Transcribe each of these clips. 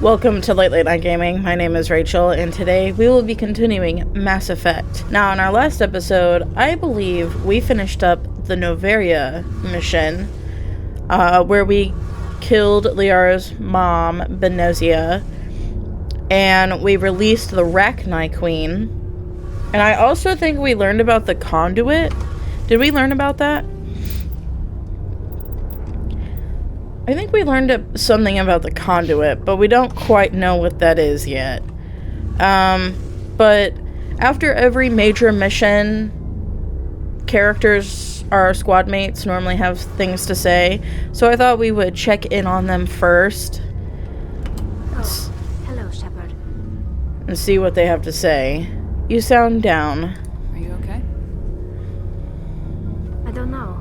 Welcome to Late Night Gaming. My name is Rachel, and today we will be continuing Mass Effect. Now, in our last episode, I believe we finished up the Noveria mission, where we killed Liara's mom, Benezia, and we released the Rachni Queen. And I also think we learned about the Conduit. Did we learn about that? I think we learned something about the Conduit, but we don't quite know what that is yet. But after every major mission, characters, our squad mates, normally have things to say, so I thought we would check in on them first. Oh, hello, Shepard. And see what they have to say. You sound down. Are you okay? I don't know.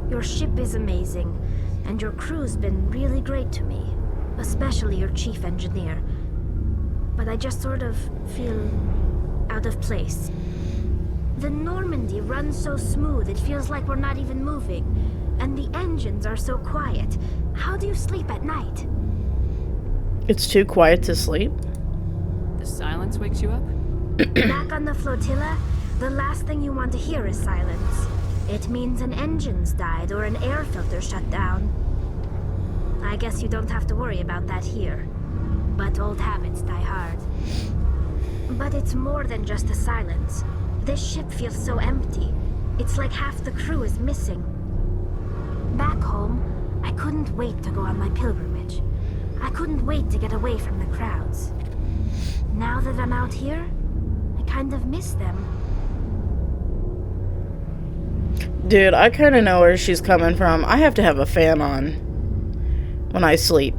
Your ship is amazing. And your crew's been really great to me, especially your chief engineer. But I just sort of feel out of place. The Normandy runs so smooth, it feels like we're not even moving. And the engines are so quiet. How do you sleep at night? It's too quiet to sleep. The silence wakes you up? Back on the flotilla, the last thing you want to hear is silence. It means an engine's died or an air filter shut down. I guess you don't have to worry about that here. But old habits die hard. But it's more than just the silence. This ship feels so empty. It's like half the crew is missing. Back home, I couldn't wait to go on my pilgrimage. I couldn't wait to get away from the crowds. Now that I'm out here, I kind of miss them. Dude, I kind of know where she's coming from. I have to have a fan on when I sleep.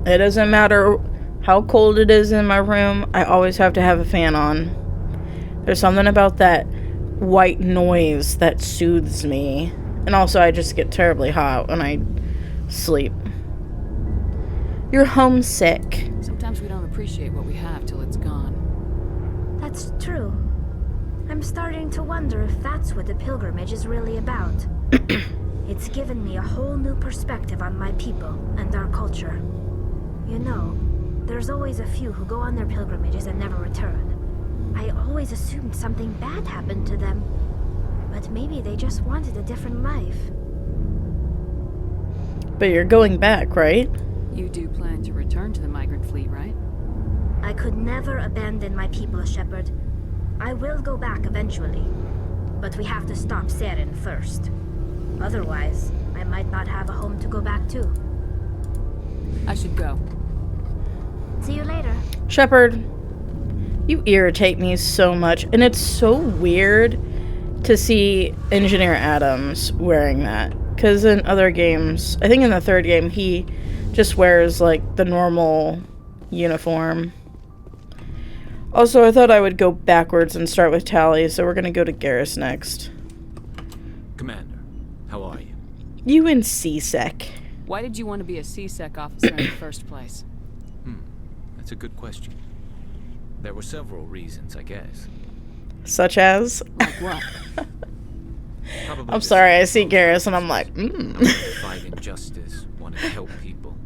It doesn't matter how cold it is in my room, I always have to have a fan on. There's something about that white noise that soothes me. And also, I just get terribly hot when I sleep. You're homesick. Sometimes we don't appreciate what we have till it's gone. That's true. I'm starting to wonder if that's what the pilgrimage is really about. It's given me a whole new perspective on my people and our culture. You know, there's always a few who go on their pilgrimages and never return. I always assumed something bad happened to them, but maybe they just wanted a different life. But you're going back, right? You do plan to return to the migrant fleet, right? I could never abandon my people, Shepard. I will go back eventually, but we have to stop Saren first. Otherwise, I might not have a home to go back to. I should go. See you later. Shepard, you irritate me so much, and it's so weird to see Engineer Adams wearing that. Because in other games, I think in the third game, he just wears, like, the normal uniform. Also, I thought I would go backwards and start with Tali, so we're gonna go to Garrus next. Commander, how are you? You in C-Sec. Why did you want to be a C-Sec officer in the first place? That's a good question. There were several reasons, I guess. Such as? Like what? Probably I'm sorry, I see Garrus and I'm like, I wanted to fight injustice, wanted to help people.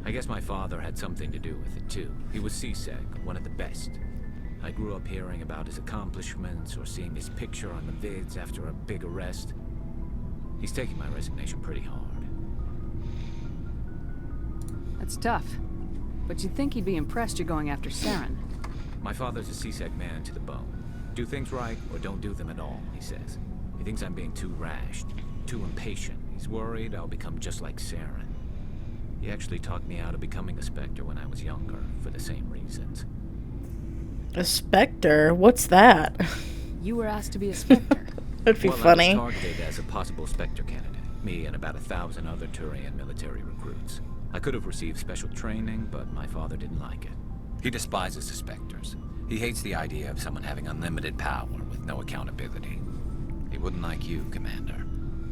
I guess my father had something to do with it too. He was C-Sec, one of the best. I grew up hearing about his accomplishments or seeing his picture on the vids after a big arrest. He's taking my resignation pretty hard. That's tough. But you'd think he'd be impressed you're going after Saren. My father's a C-Sec man to the bone. Do things right or don't do them at all, he says. He thinks I'm being too rash, too impatient. He's worried I'll become just like Saren. He actually talked me out of becoming a Spectre when I was younger, for the same reasons. a Spectre? What's that? You were asked to be a Spectre. That'd be Well, funny. I was targeted as a possible Spectre candidate. Me and about 1,000 other Turian military recruits. I could have received special training, but my father didn't like it. He despises the Spectres. He hates the idea of someone having unlimited power with no accountability. He wouldn't like you, Commander.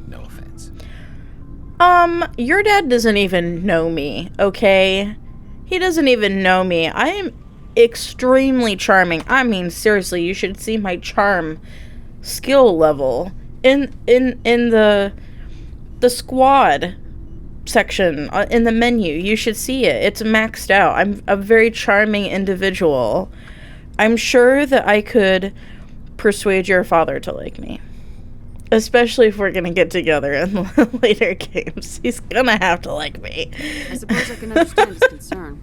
No offense. Your dad doesn't even know me, okay? He doesn't even know me. I am extremely charming. I mean, seriously, you should see my charm skill level in the squad. section in the menu. You should see it. It's maxed out. I'm a very charming individual. I'm sure that I could persuade your father to like me. Especially if we're gonna get together in later games. He's gonna have to like me. I suppose I can understand his concern.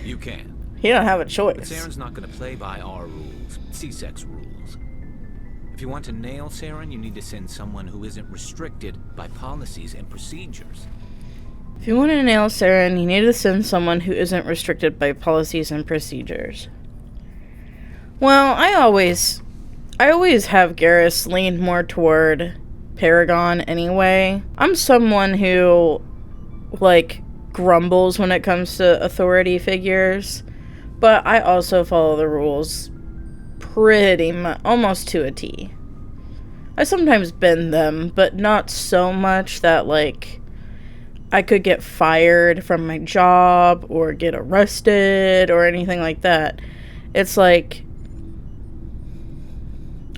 You can. He don't have a But choice. Saren's not gonna play by our rules. C-Sec's rules. If you want to nail Saren, you need to send someone who isn't restricted by policies and procedures. If you want to nail Saren, you need to send someone who isn't restricted by policies and procedures. Well, I always have Garrus lean more toward Paragon anyway. I'm someone who, like, grumbles when it comes to authority figures, but I also follow the rules pretty much, almost to a T. I sometimes bend them, but not so much that, like, I could get fired from my job or get arrested or anything like that. It's like,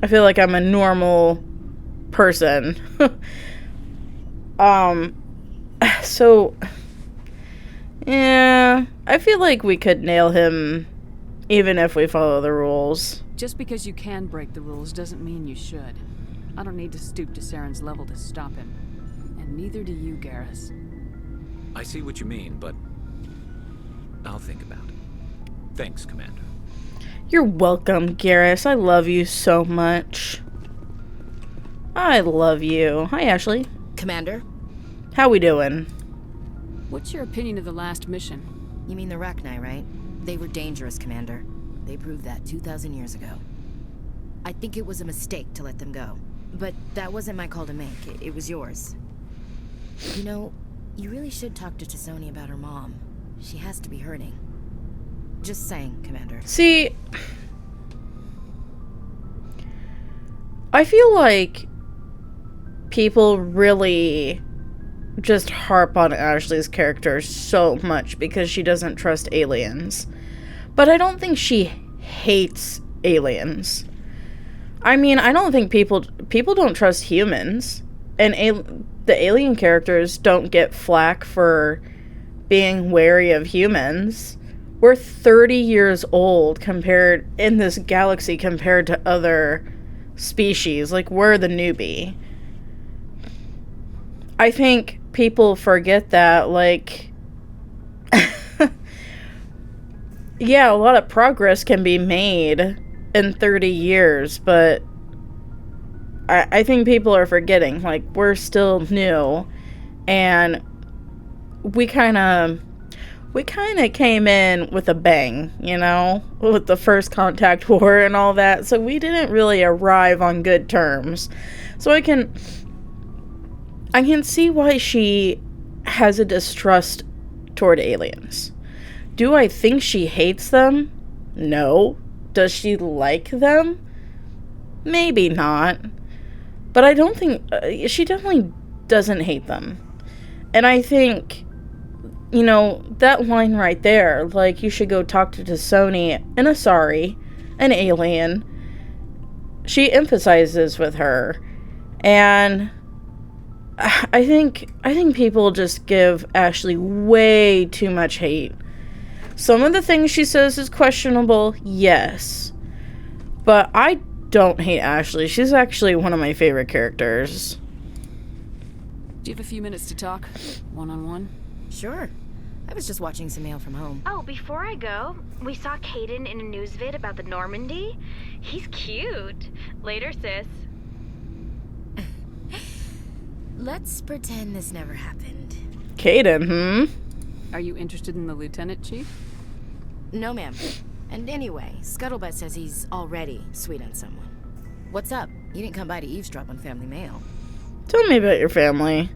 I feel like I'm a normal person. So, yeah, I feel like we could nail him even if we follow the rules. Just because you can break the rules doesn't mean you should. I don't need to stoop to Saren's level to stop him. And neither do you, Garrus. I see what you mean, but I'll think about it. Thanks, Commander. You're welcome, Garrus. I love you so much. I love you. Hi, Ashley. Commander? How we doing? What's your opinion of the last mission? You mean the Rachni, right? They were dangerous, Commander. They proved that 2,000 years ago. I think it was a mistake to let them go. But that wasn't my call to make. It was yours. You know, you really should talk to T'Soni about her mom. She has to be hurting. Just saying, Commander. See, I feel like people really just harp on Ashley's character so much because she doesn't trust aliens. But I don't think she hates aliens. I mean, I don't think people don't trust humans. And the alien characters don't get flack for being wary of humans. We're 30 years old compared in this galaxy compared to other species. Like, we're the newbie. I think people forget that, like, yeah, a lot of progress can be made in 30 years, but I think people are forgetting, like, we're still new, and we kind of came in with a bang, you know, with the First Contact War and all that, so we didn't really arrive on good terms. So I can see why she has a distrust toward aliens. Do I think she hates them? No. Does she like them? Maybe not. But I don't think... she definitely doesn't hate them. And I think, you know, that line right there, like, you should go talk to T'Soni and Asari, an alien. She emphasizes with her. And I think people just give Ashley way too much hate. Some of the things she says is questionable, yes. But I don't hate Ashley. She's actually one of my favorite characters. Do you have a few minutes to talk? One-on-one? Sure. I was just watching some mail from home. Oh, before I go, we saw Caden in a news vid about the Normandy. He's cute. Later, sis. Let's pretend this never happened. Caden, Are you interested in the lieutenant, Chief? No, ma'am. And anyway, Scuttlebutt says he's already sweet on someone. What's up? You didn't come by to eavesdrop on family mail. Tell me about your family.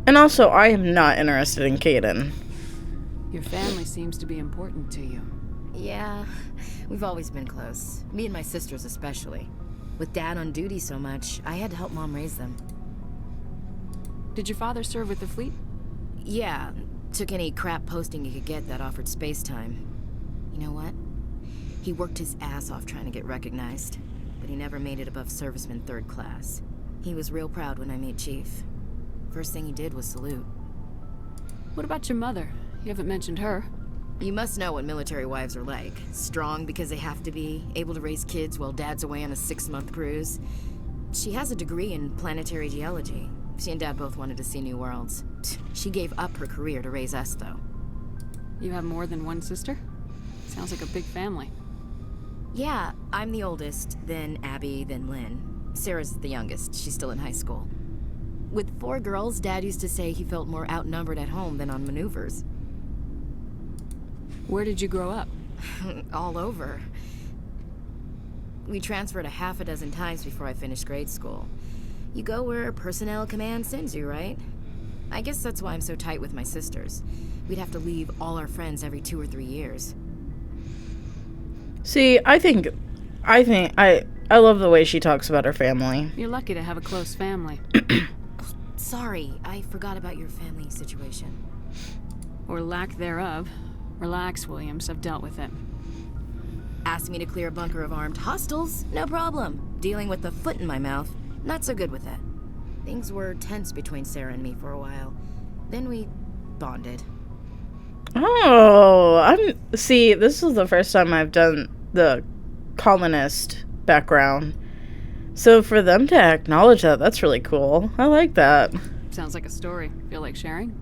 And also, I am not interested in Caden. Your family seems to be important to you. Yeah, we've always been close. Me and my sisters especially. With Dad on duty so much, I had to help Mom raise them. Did your father serve with the fleet? Yeah, took any crap posting he could get that offered space time. You know what? He worked his ass off trying to get recognized, but he never made it above serviceman 3rd class. He was real proud when I met Chief. First thing he did was salute. What about your mother? You haven't mentioned her. You must know what military wives are like. Strong because they have to be, able to raise kids while dad's away on a 6-month cruise. She has a degree in planetary geology. She and dad both wanted to see new worlds. She gave up her career to raise us, though. You have more than one sister? Sounds like a big family. Yeah, I'm the oldest, then Abby, then Lynn. Sarah's the youngest. She's still in high school. With 4 girls, Dad used to say he felt more outnumbered at home than on maneuvers. Where did you grow up? All over. We transferred a half a dozen times before I finished grade school. You go where personnel command sends you, right? I guess that's why I'm so tight with my sisters. We'd have to leave all our friends every 2 or 3 years. See, I love the way she talks about her family. You're lucky to have a close family. Sorry, I forgot about your family situation. Or lack thereof. Relax, Williams. I've dealt with it. Asked me to clear a bunker of armed hostiles? No problem. Dealing with the foot in my mouth? Not so good with that. Things were tense between Sarah and me for a while. Then we bonded. Oh, see, this is the first time I've done the colonist background. So for them to acknowledge that, that's really cool. I like that. Sounds like a story. Feel like sharing?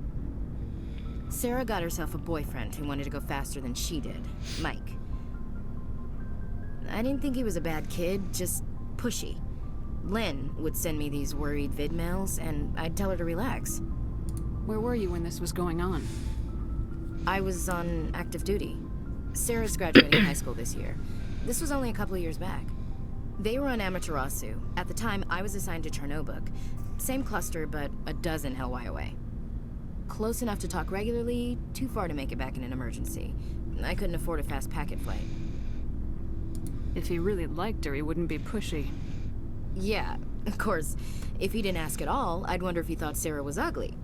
Sarah got herself a boyfriend who wanted to go faster than she did, Mike. I didn't think he was a bad kid, just pushy. Lynn would send me these worried vidmails, and I'd tell her to relax. Where were you when this was going on? I was on active duty. Sarah's graduating high school this year. This was only a couple of years back. They were on Amaterasu. At the time, I was assigned to Chernobog. Same cluster, but a dozen LY away. Close enough to talk regularly, too far to make it back in an emergency. I couldn't afford a fast packet flight. If he really liked her, he wouldn't be pushy. Yeah, of course. If he didn't ask at all, I'd wonder if he thought Sarah was ugly.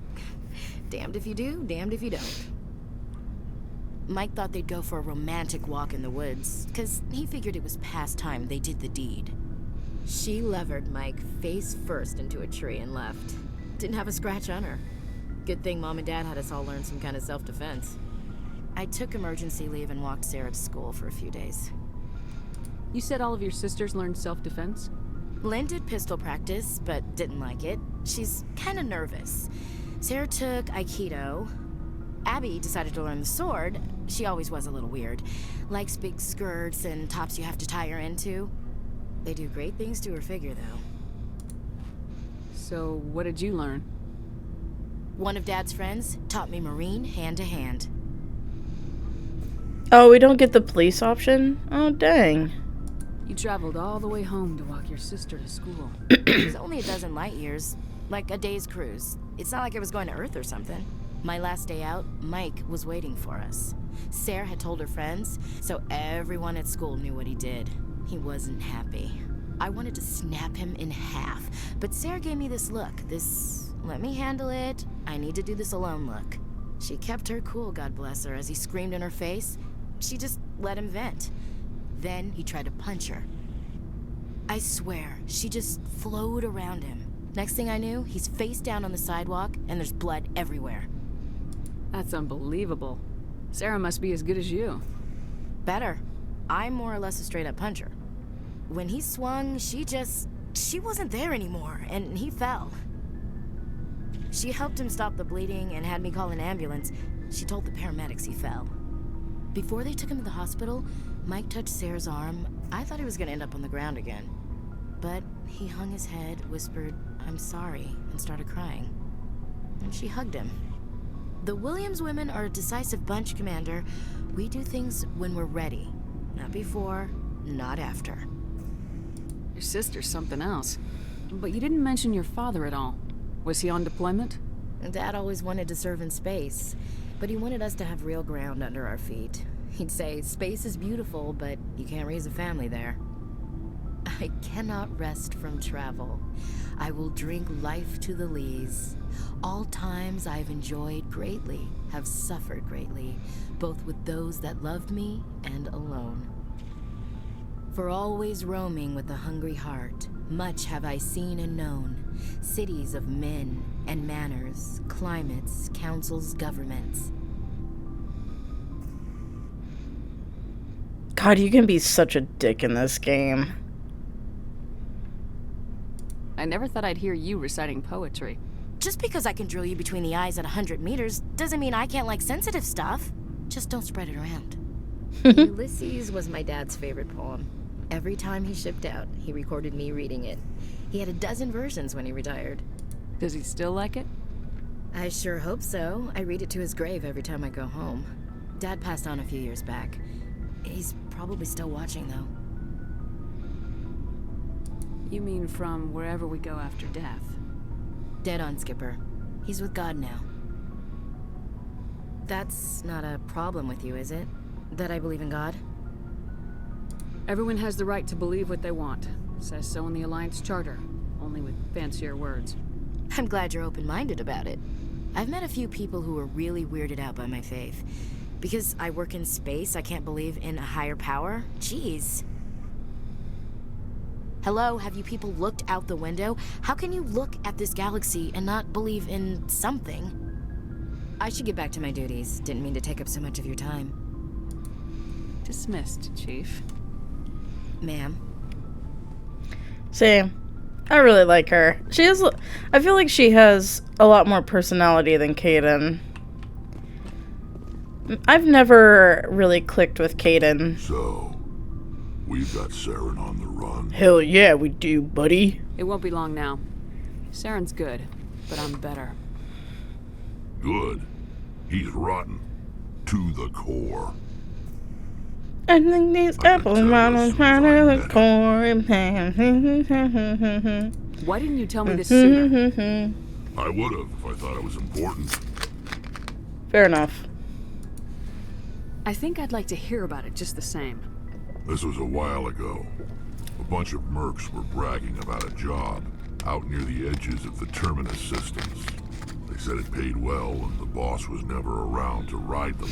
Damned if you do, damned if you don't. Mike thought they'd go for a romantic walk in the woods, because he figured it was past time they did the deed. She levered Mike face first into a tree and left. Didn't have a scratch on her. Good thing Mom and Dad had us all learn some kind of self-defense. I took emergency leave and walked Sarah to school for a few days. You said all of your sisters learned self-defense? Lynn did pistol practice, but didn't like it. She's kind of nervous. Sarah took Aikido. Abby decided to learn the sword. She always was a little weird. Likes big skirts and tops you have to tie her into. They do great things to her figure, though. So, what did you learn? One of Dad's friends taught me Marine hand-to-hand. Oh, we don't get the police option? Oh, dang. You traveled all the way home to walk your sister to school. It was only a dozen light years, like a day's cruise. It's not like I was going to Earth or something. My last day out, Mike was waiting for us. Sarah had told her friends, so everyone at school knew what he did. He wasn't happy. I wanted to snap him in half, but Sarah gave me this look, this let me handle it, I need to do this alone look. She kept her cool, God bless her, as he screamed in her face. She just let him vent. Then he tried to punch her. I swear, she just flowed around him. Next thing I knew, he's face down on the sidewalk, and there's blood everywhere. That's unbelievable. Sarah must be as good as you. Better. I'm more or less a straight-up puncher. When he swung, she wasn't there anymore, and he fell. She helped him stop the bleeding and had me call an ambulance. She told the paramedics he fell. Before they took him to the hospital, Mike touched Sarah's arm. I thought he was gonna end up on the ground again. But he hung his head, whispered, "I'm sorry," and started crying. And she hugged him. The Williams women are a decisive bunch, Commander. We do things when we're ready. Not before, not after. Your sister's something else. But you didn't mention your father at all. Was he on deployment? Dad always wanted to serve in space, but he wanted us to have real ground under our feet. He'd say, space is beautiful, but you can't raise a family there. I cannot rest from travel. I will drink life to the lees. All times I've enjoyed greatly, have suffered greatly, both with those that loved me and alone. For always roaming with a hungry heart, much have I seen and known, cities of men and manners, climates, councils, governments. God, you can be such a dick in this game. I never thought I'd hear you reciting poetry. Just because I can drill you between the eyes at 100 meters doesn't mean I can't like sensitive stuff. Just don't spread it around. Ulysses was my dad's favorite poem. Every time he shipped out, he recorded me reading it. He had a dozen versions when he retired. Does he still like it? I sure hope so. I read it to his grave every time I go home. Dad passed on a few years back. He's probably still watching, though. You mean from wherever we go after death? Dead on, Skipper. He's with God now. That's not a problem with you, is it? That I believe in God? Everyone has the right to believe what they want. Says so in the Alliance Charter, only with fancier words. I'm glad you're open-minded about it. I've met a few people who are really weirded out by my faith. Because I work in space, I can't believe in a higher power? Jeez. Hello, have you people looked out the window? How can you look at this galaxy and not believe in something? I should get back to my duties. Didn't mean to take up so much of your time. Dismissed, Chief. Ma'am. See, I really like her. I feel like she has a lot more personality than Kaidan. I've never really clicked with Kaidan. So, we've got Saren on the run. Hell yeah, we do, buddy. It won't be long now. Saren's good, but I'm better. Good. He's rotten. To the core. I think these apples models right to the core. Why didn't you tell me this sooner? I would have if I thought it was important. Fair enough. I think I'd like to hear about it just the same. This was a while ago. A bunch of mercs were bragging about a job out near the edges of the Terminus systems. They said it paid well and the boss was never around to ride them.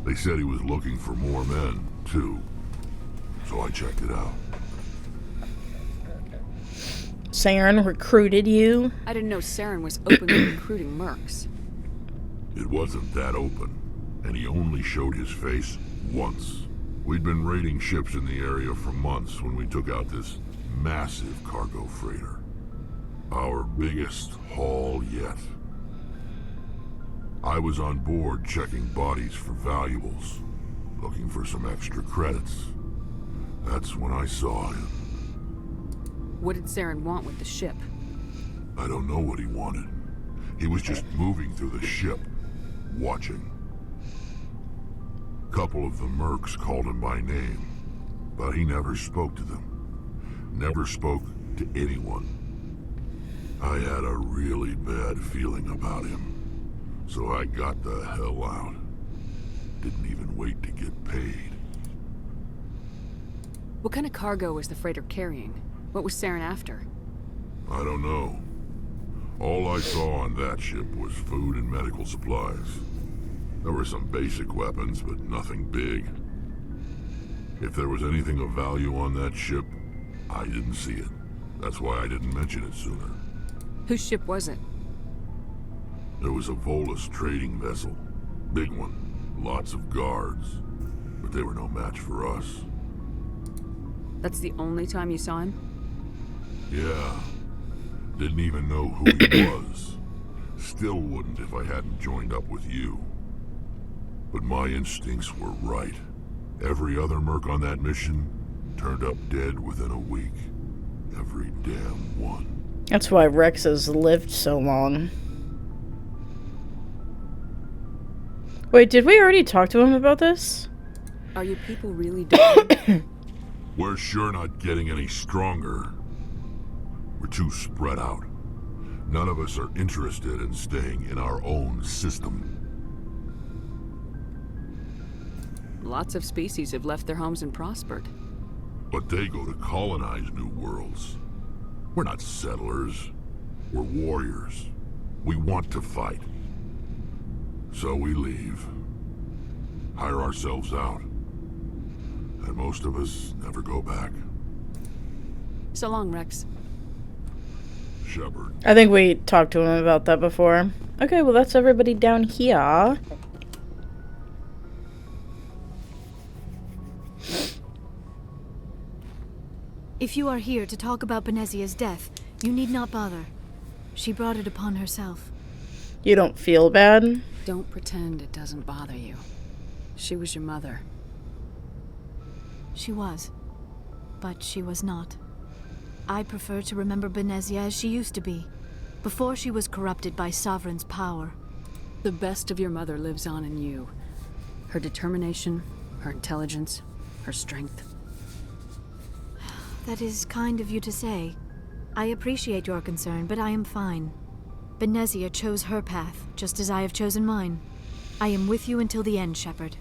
They said he was looking for more men, too. So I checked it out. Saren recruited you? I didn't know Saren was openly recruiting mercs. It wasn't that open, and he only showed his face once. We'd been raiding ships in the area for months when we took out this massive cargo freighter. Our biggest haul yet. I was on board checking bodies for valuables, looking for some extra credits. That's when I saw him. What did Saren want with the ship? I don't know what he wanted. He was just moving through the ship, watching. Couple of the mercs called him by name, but he never spoke to them. Never spoke to anyone. I had a really bad feeling about him. So I got the hell out. Didn't even wait to get paid. What kind of cargo was the freighter carrying? What was Saren after? I don't know. All I saw on that ship was food and medical supplies. There were some basic weapons, but nothing big. If there was anything of value on that ship, I didn't see it. That's why I didn't mention it sooner. Whose ship was it? There was a Volus trading vessel. Big one. Lots of guards. But they were no match for us. That's the only time you saw him? Yeah. Didn't even know who he was. Still wouldn't if I hadn't joined up with you. But my instincts were right. Every other merc on that mission turned up dead within a week. Every damn one. That's why Rex has lived so long. Wait, did we already talk to him about this? Are you people really dying? We're sure not getting any stronger. We're too spread out. None of us are interested in staying in our own system. Lots of species have left their homes and prospered. But they go to colonize new worlds. We're not settlers. We're warriors. We want to fight. So we leave. Hire ourselves out. And most of us never go back. So long, Rex. Shepard. I think we talked to him about that before. Okay, well that's everybody down here. If you are here to talk about Benezia's death, you need not bother. She brought it upon herself. You don't feel bad? Don't pretend it doesn't bother you. She was your mother. She was. But she was not. I prefer to remember Benezia as she used to be, before she was corrupted by Sovereign's power. The best of your mother lives on in you. Her determination, her intelligence, her strength. That is kind of you to say. I appreciate your concern, but I am fine. Benezia chose her path, just as I have chosen mine. I am with you until the end, Shepard.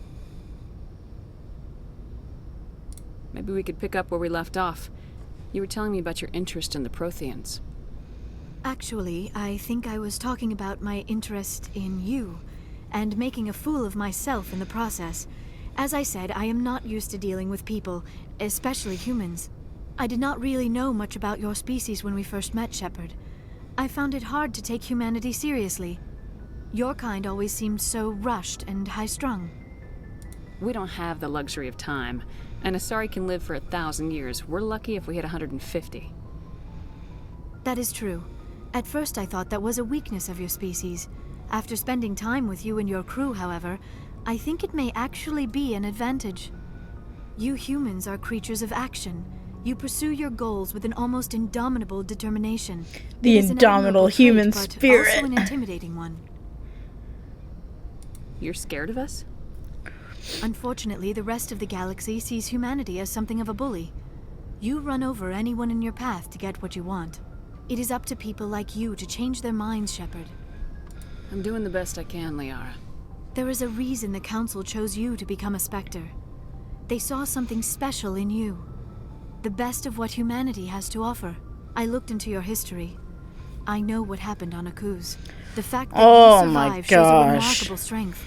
Maybe we could pick up where we left off. You were telling me about your interest in the Protheans. Actually, I think I was talking about my interest in you, and making a fool of myself in the process. As I said, I am not used to dealing with people, especially humans. I did not really know much about your species when we first met, Shepard. I found it hard to take humanity seriously. Your kind always seemed so rushed and high-strung. We don't have the luxury of time, and Asari can live for 1,000 years. We're lucky if we hit 150. That is true. At first I thought that was a weakness of your species. After spending time with you and your crew, however, I think it may actually be an advantage. You humans are creatures of action. You pursue your goals with an almost indomitable determination. The It is an indomitable admirable human trait, but spirit. also an intimidating one. You're scared of us? Unfortunately, the rest of the galaxy sees humanity as something of a bully. You run over anyone in your path to get what you want. It is up to people like you to change their minds, Shepard. I'm doing the best I can, Liara. There is a reason the Council chose you to become a Spectre. They saw something special in you. The best of what humanity has to offer. I looked into your history. I know what happened on Akuz. The fact that Oh you my survived shows a gosh. remarkable strength.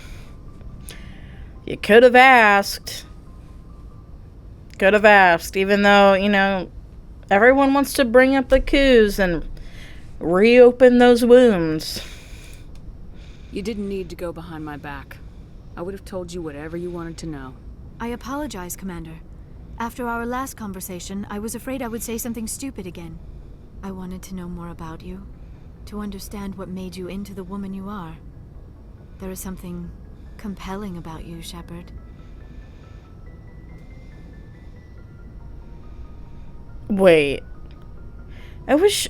You could have asked. Could have asked, even though, you know, everyone wants to bring up the coups and reopen those wounds. You didn't need to go behind my back. I would have told you whatever you wanted to know. I apologize, Commander. After our last conversation, I was afraid I would say something stupid again. I wanted to know more about you, to understand what made you into the woman you are. There is something compelling about you, Shepard. Wait. I wish...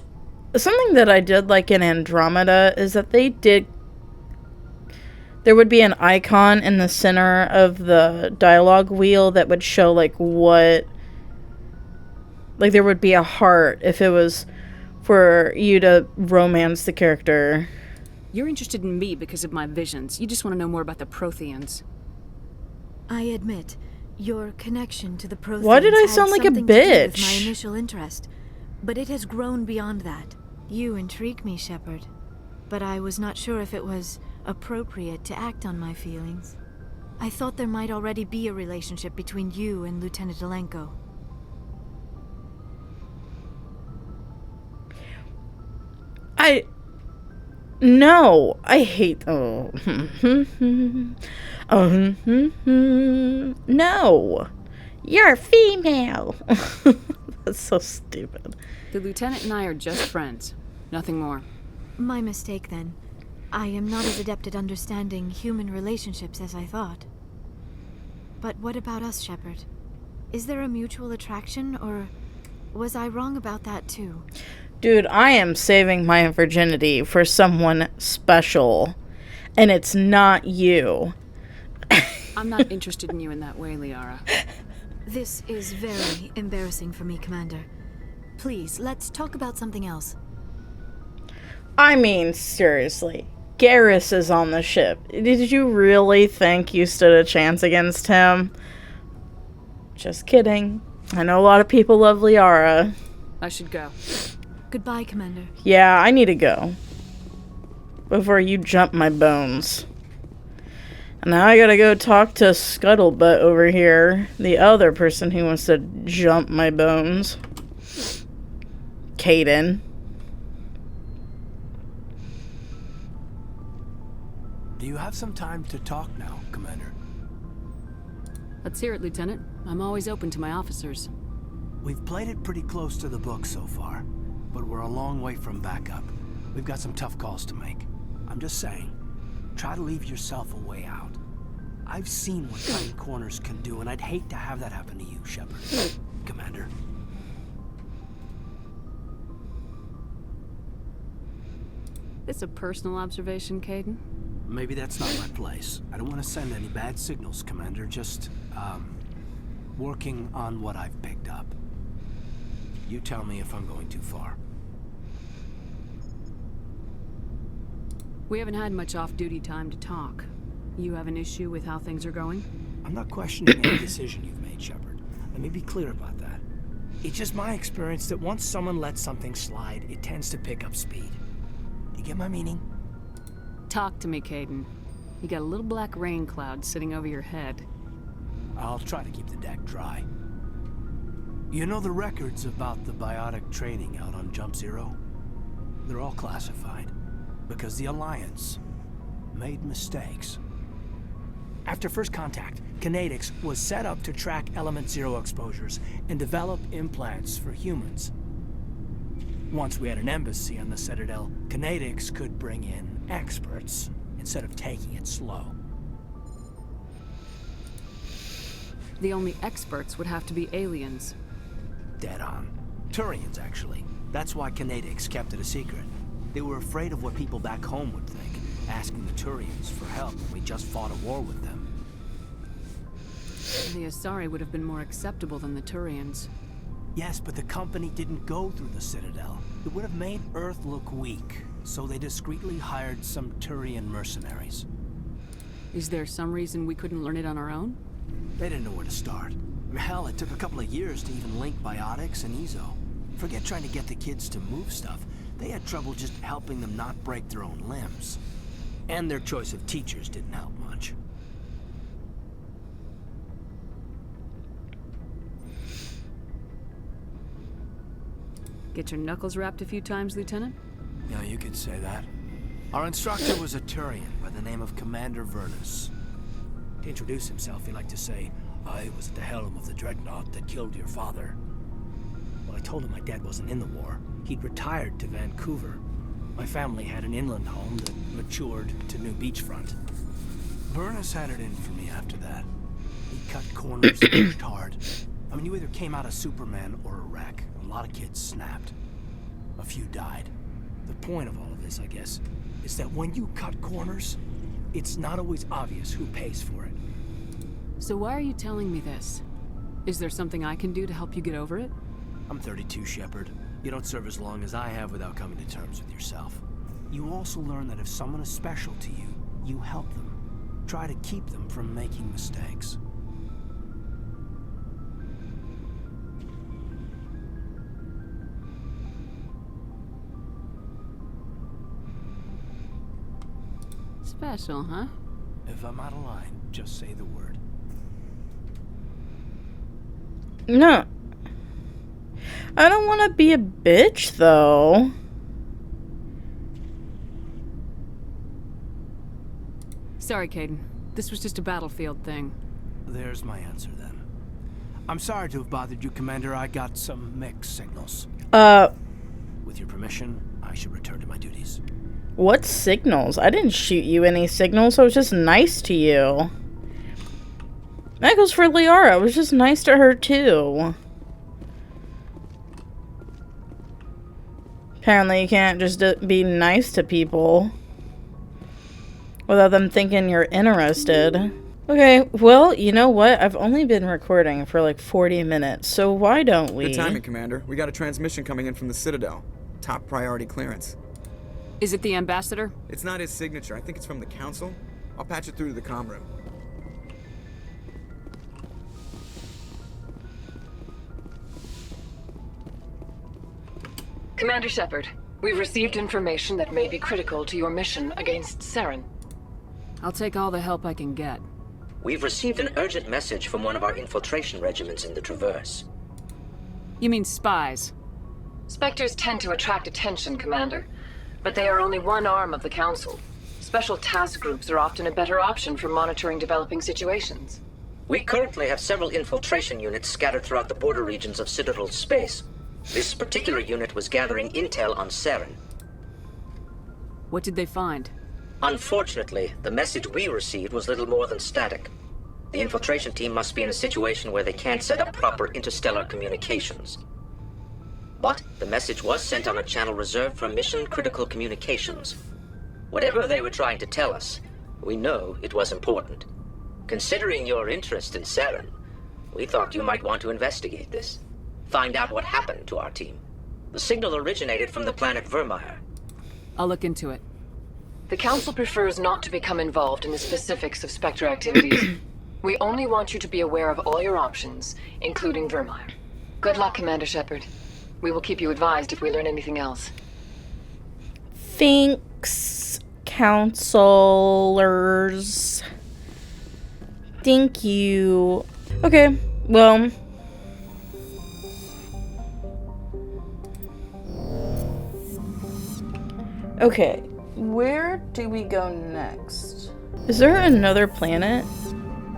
Something that I did like in Andromeda is that they did... There would be an icon in the center of the dialogue wheel that would show, like, what... Like, there would be a heart if it was for you to romance the character. You're interested in me because of my visions. You just want to know more about the Protheans. I admit, your connection to the Protheans Why did I had sound like a something to do with bitch? my initial interest, but it has grown beyond that. You intrigue me, Shepard, but I was not sure if it was appropriate to act on my feelings. I thought there might already be a relationship between you and Lieutenant Alenko. No, I hate... Oh. No. You're female. That's so stupid. The Lieutenant and I are just friends. Nothing more. My mistake, then. I am not as adept at understanding human relationships as I thought. But what about us, Shepard? Is there a mutual attraction, or was I wrong about that too? Dude, I am saving my virginity for someone special. And it's not you. I'm not interested in you in that way, Liara. This is very embarrassing for me, Commander. Please, let's talk about something else. I mean, seriously. Garrus is on the ship. Did you really think you stood a chance against him? Just kidding. I know a lot of people love Liara. I should go. Goodbye, Commander. Yeah, I need to go. Before you jump my bones. And now I gotta go talk to Scuttlebutt over here. The other person who wants to jump my bones. Caden. Do you have some time to talk now, Commander? Let's hear it, Lieutenant. I'm always open to my officers. We've played it pretty close to the book so far, but we're a long way from backup. We've got some tough calls to make. I'm just saying, try to leave yourself a way out. I've seen what cutting corners can do, and I'd hate to have that happen to you, Shepard. Commander. This a personal observation, Caden? Maybe that's not my place. I don't want to send any bad signals, Commander. Just, working on what I've picked up. You tell me if I'm going too far. We haven't had much off-duty time to talk. You have an issue with how things are going? I'm not questioning any decision you've made, Shepard. Let me be clear about that. It's just my experience that once someone lets something slide, it tends to pick up speed. You get my meaning? Talk to me, Caden. You got a little black rain cloud sitting over your head. I'll try to keep the deck dry. You know the records about the biotic training out on Jump Zero? They're all classified, because the Alliance made mistakes. After first contact, Kinetics was set up to track Element Zero exposures and develop implants for humans. Once we had an embassy on the Citadel, Kinetics could bring in experts instead of taking it slow. The only experts would have to be aliens. Dead on. Turians, actually. That's why Kinetics kept it a secret. They were afraid of what people back home would think, asking the Turians for help when we just fought a war with them. The Asari would have been more acceptable than the Turians. Yes, but the company didn't go through the Citadel. It would have made Earth look weak, so they discreetly hired some Turian mercenaries. Is there some reason we couldn't learn it on our own? They didn't know where to start. Hell, it took a couple of years to even link biotics and Ezo. Forget trying to get the kids to move stuff. They had trouble just helping them not break their own limbs. And their choice of teachers didn't help much. Get your knuckles rapped a few times, Lieutenant? Yeah, you could say that. Our instructor was a Turian by the name of Commander Vernus. To introduce himself, he liked to say, "I was at the helm of the dreadnought that killed your father." Well, I told him my dad wasn't in the war. He'd retired to Vancouver. My family had an inland home that matured to new beachfront. Vernus had it in for me after that. He cut corners and pushed hard. I mean, you either came out a Superman or a wreck. A lot of kids snapped. A few died. The point of all of this, I guess, is that when you cut corners, it's not always obvious who pays for it. So why are you telling me this? Is there something I can do to help you get over it? I'm 32, Shepard. You don't serve as long as I have without coming to terms with yourself. You also learn that if someone is special to you, you help them. Try to keep them from making mistakes. Special, huh? If I'm out of line, just say the word. No. I don't want to be a bitch, though. Sorry, Caden. This was just a battlefield thing. There's my answer, then. I'm sorry to have bothered you, Commander. I got some mixed signals. With your permission, I should return to my duties. What signals? I didn't shoot you any signals. I was just nice to you. That goes for Liara. I was just nice to her, too. Apparently, you can't just be nice to people without them thinking you're interested. Okay, well, you know what? I've only been recording for like 40 minutes, so why don't we? Good timing, Commander. We got a transmission coming in from the Citadel. Top priority clearance. Is it the ambassador? It's not his signature. I think it's from the Council. I'll patch it through to the comm room. Commander Shepard, we've received information that may be critical to your mission against Saren. I'll take all the help I can get. We've received an urgent message from one of our infiltration regiments in the Traverse. You mean spies? Spectres tend to attract attention, Commander, but they are only one arm of the Council. Special task groups are often a better option for monitoring developing situations. We currently have several infiltration units scattered throughout the border regions of Citadel's space. This particular unit was gathering intel on Saren. What did they find? Unfortunately, the message we received was little more than static. The infiltration team must be in a situation where they can't set up proper interstellar communications. But the message was sent on a channel reserved for mission-critical communications. Whatever they were trying to tell us, we know it was important. Considering your interest in Saren, we thought you might want to investigate this. Find out what happened to our team. The signal originated from the planet Vermeer. I'll look into it. The Council prefers not to become involved in the specifics of Spectre activities. We only want you to be aware of all your options, including Vermeer. Good luck, Commander Shepard. We will keep you advised if we learn anything else. Thanks, counselors. Thank you. Okay, well. Okay, where do we go next? Is there another planet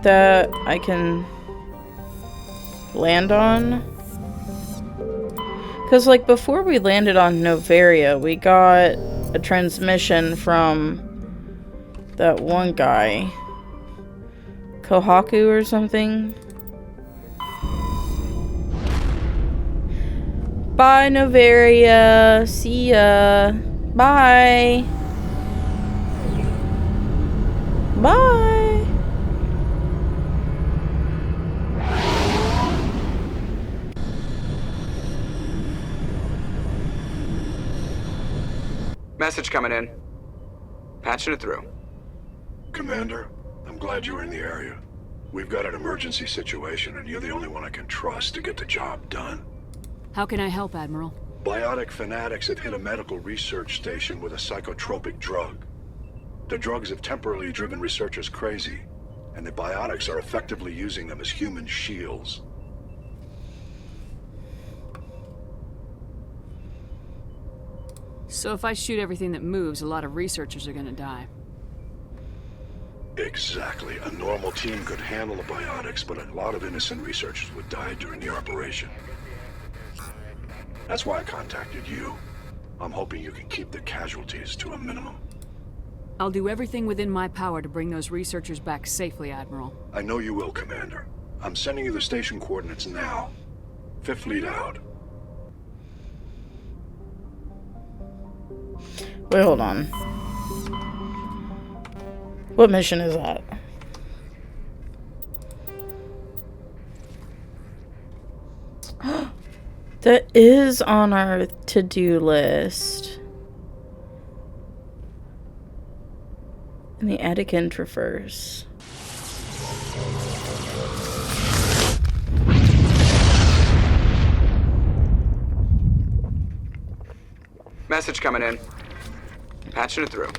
that I can land on? Because, like, before we landed on Noveria, we got a transmission from that one guy. Kohaku or something. Bye, Noveria. See ya. Bye. Bye. Message coming in. Patching it through. Commander, I'm glad you were in the area. We've got an emergency situation, and you're the only one I can trust to get the job done. How can I help, Admiral? Biotic fanatics have hit a medical research station with a psychotropic drug. The drugs have temporarily driven researchers crazy, and the biotics are effectively using them as human shields. So if I shoot everything that moves, a lot of researchers are gonna die. Exactly. A normal team could handle the biotics, but a lot of innocent researchers would die during the operation. That's why I contacted you. I'm hoping you can keep the casualties to a minimum. I'll do everything within my power to bring those researchers back safely, Admiral. I know you will, Commander. I'm sending you the station coordinates now. Fifth lead out. Wait, hold on. What mission is that? That is on our to-do list. And the Attican Traverse. Message coming in. Patching it through.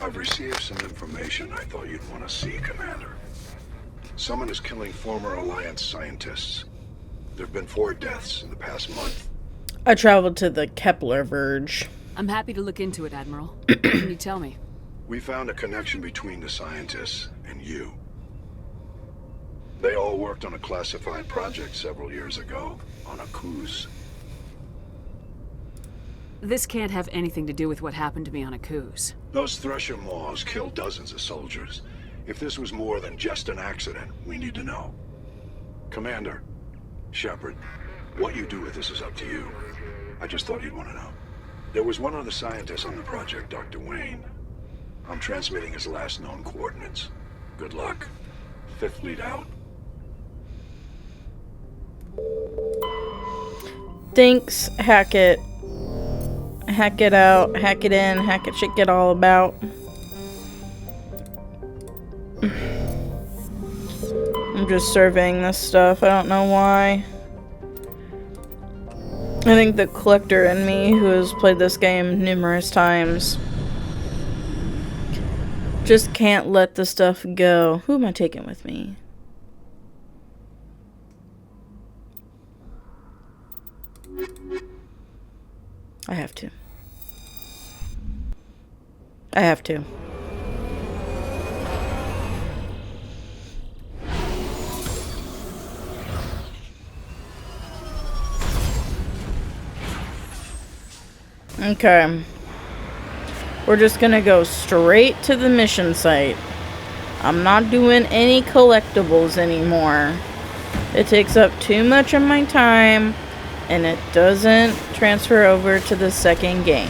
I've received some information I thought you'd want to see, Commander. Someone is killing former Alliance scientists. There have been 4 deaths in the past month. I traveled to the Kepler Verge. I'm happy to look into it, Admiral. What can you tell me? We found a connection between the scientists and you. They all worked on a classified project several years ago, on a cruise. This can't have anything to do with what happened to me on Akuz. Those Thresher Maws killed dozens of soldiers. If this was more than just an accident, we need to know. Commander, Shepard, what you do with this is up to you. I just thought you'd want to know. There was one other scientist on the project, Dr. Wayne. I'm transmitting his last known coordinates. Good luck. Fifth lead out. Thanks, Hackett. Hack it out, hack it in, hack it shit, get all about. I'm just surveying this stuff, I don't know why. I think the collector in me, who has played this game numerous times, just can't let the stuff go. Who am I taking with me? I have to. I have to. Okay. We're just gonna go straight to the mission site. I'm not doing any collectibles anymore. It takes up too much of my time, and it doesn't transfer over to the second game.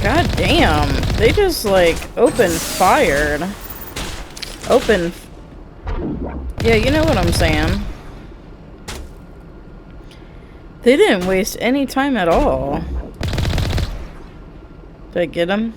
God damn, they just like fired. Yeah, you know what I'm saying. They didn't waste any time at all. Did I get him?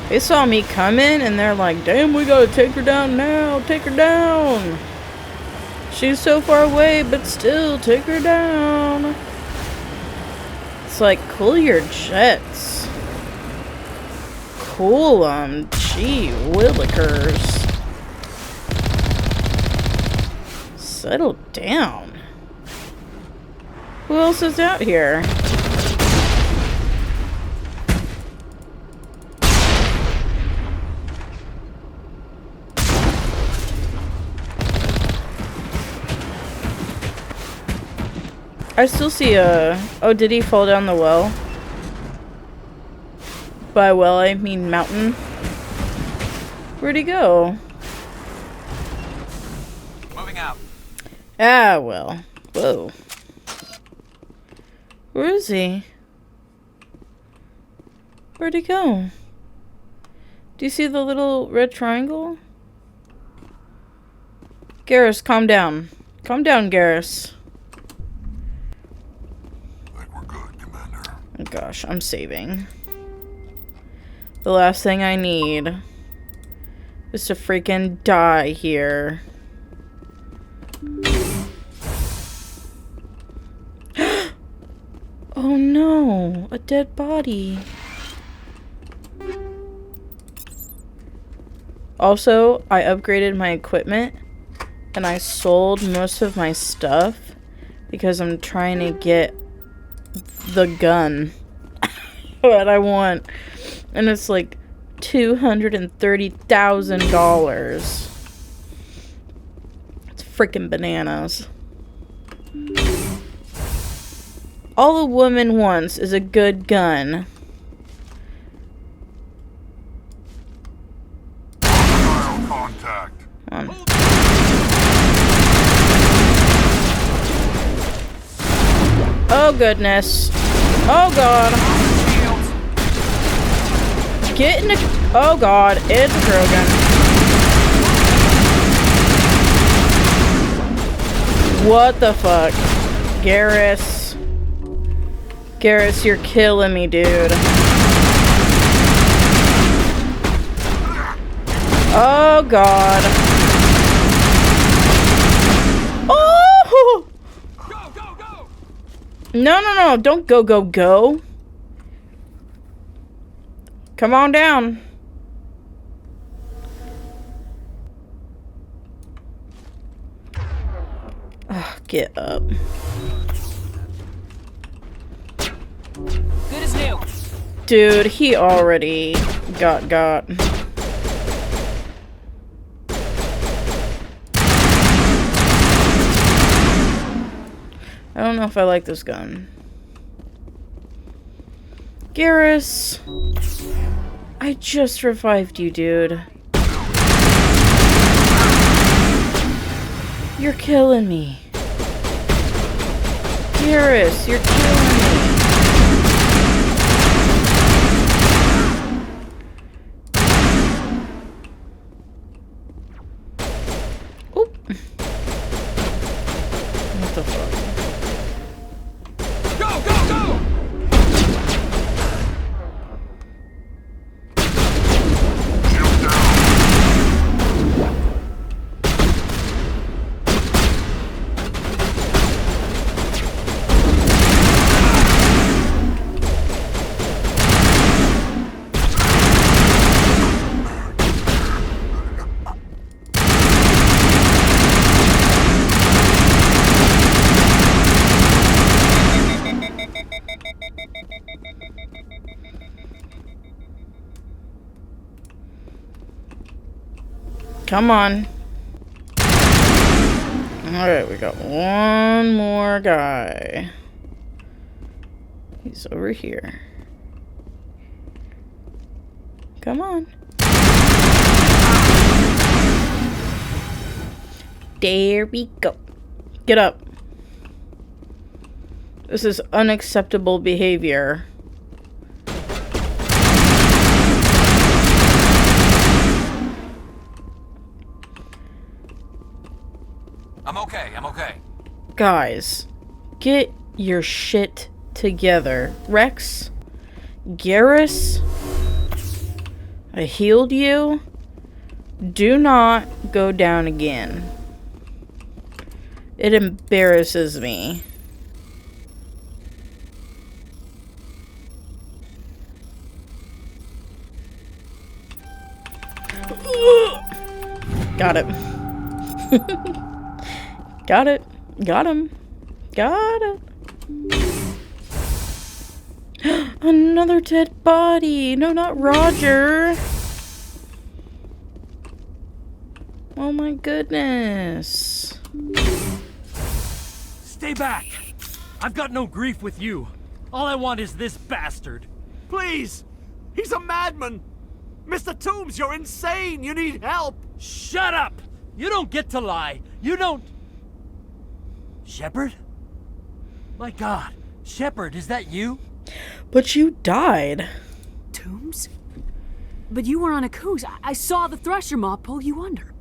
They saw me coming and they're like, damn, we gotta take her down now. Take her down. She's so far away, but still, take her down. It's like, cool your jets. Cool 'em. Gee willikers. Settle down. Who else is out here? I still see a... Oh, did he fall down the well? By well, I mean mountain. Where'd he go? Moving out. Ah, well. Whoa. Where is he? Where'd he go? Do you see the little red triangle? Garrus, calm down. Calm down, Garrus. Oh gosh, I'm saving. The last thing I need is to freaking die here. Oh no, a dead body. Also, I upgraded my equipment and I sold most of my stuff because I'm trying to get the gun that I want, and it's like $230,000. It's freaking bananas. All a woman wants is a good gun. Contact. Come on. Oh goodness. Oh god. Get in the... Oh god, it's a Krogan. What the fuck? Garrus. Garrus, you're killing me, dude. Oh god. Oh! No, don't go. Come on down. Ugh, get up. Good as new. Dude, he already got. I don't know if I like this gun. Garrus, I just revived you, dude. You're killing me. Garrus, you're killing me. Oop. What the fuck? Come on. Alright, we got one more guy. He's over here. Come on. There we go. Get up. This is unacceptable behavior. I'm okay. Guys, get your shit together. Rex? Garrus? I healed you. Do not go down again. It embarrasses me. Got it. Got it. Got him. Got it. Another dead body. No, not Roger. Oh my goodness. Stay back. I've got no grief with you. All I want is this bastard. Please! He's a madman! Mr. Toombs, you're insane! You need help! Shut up! You don't get to lie. You don't... Shepard? My God. Shepard, is that you? But you died. Toombs? But you were on a cruise. I saw the Thresher Maw pull you under.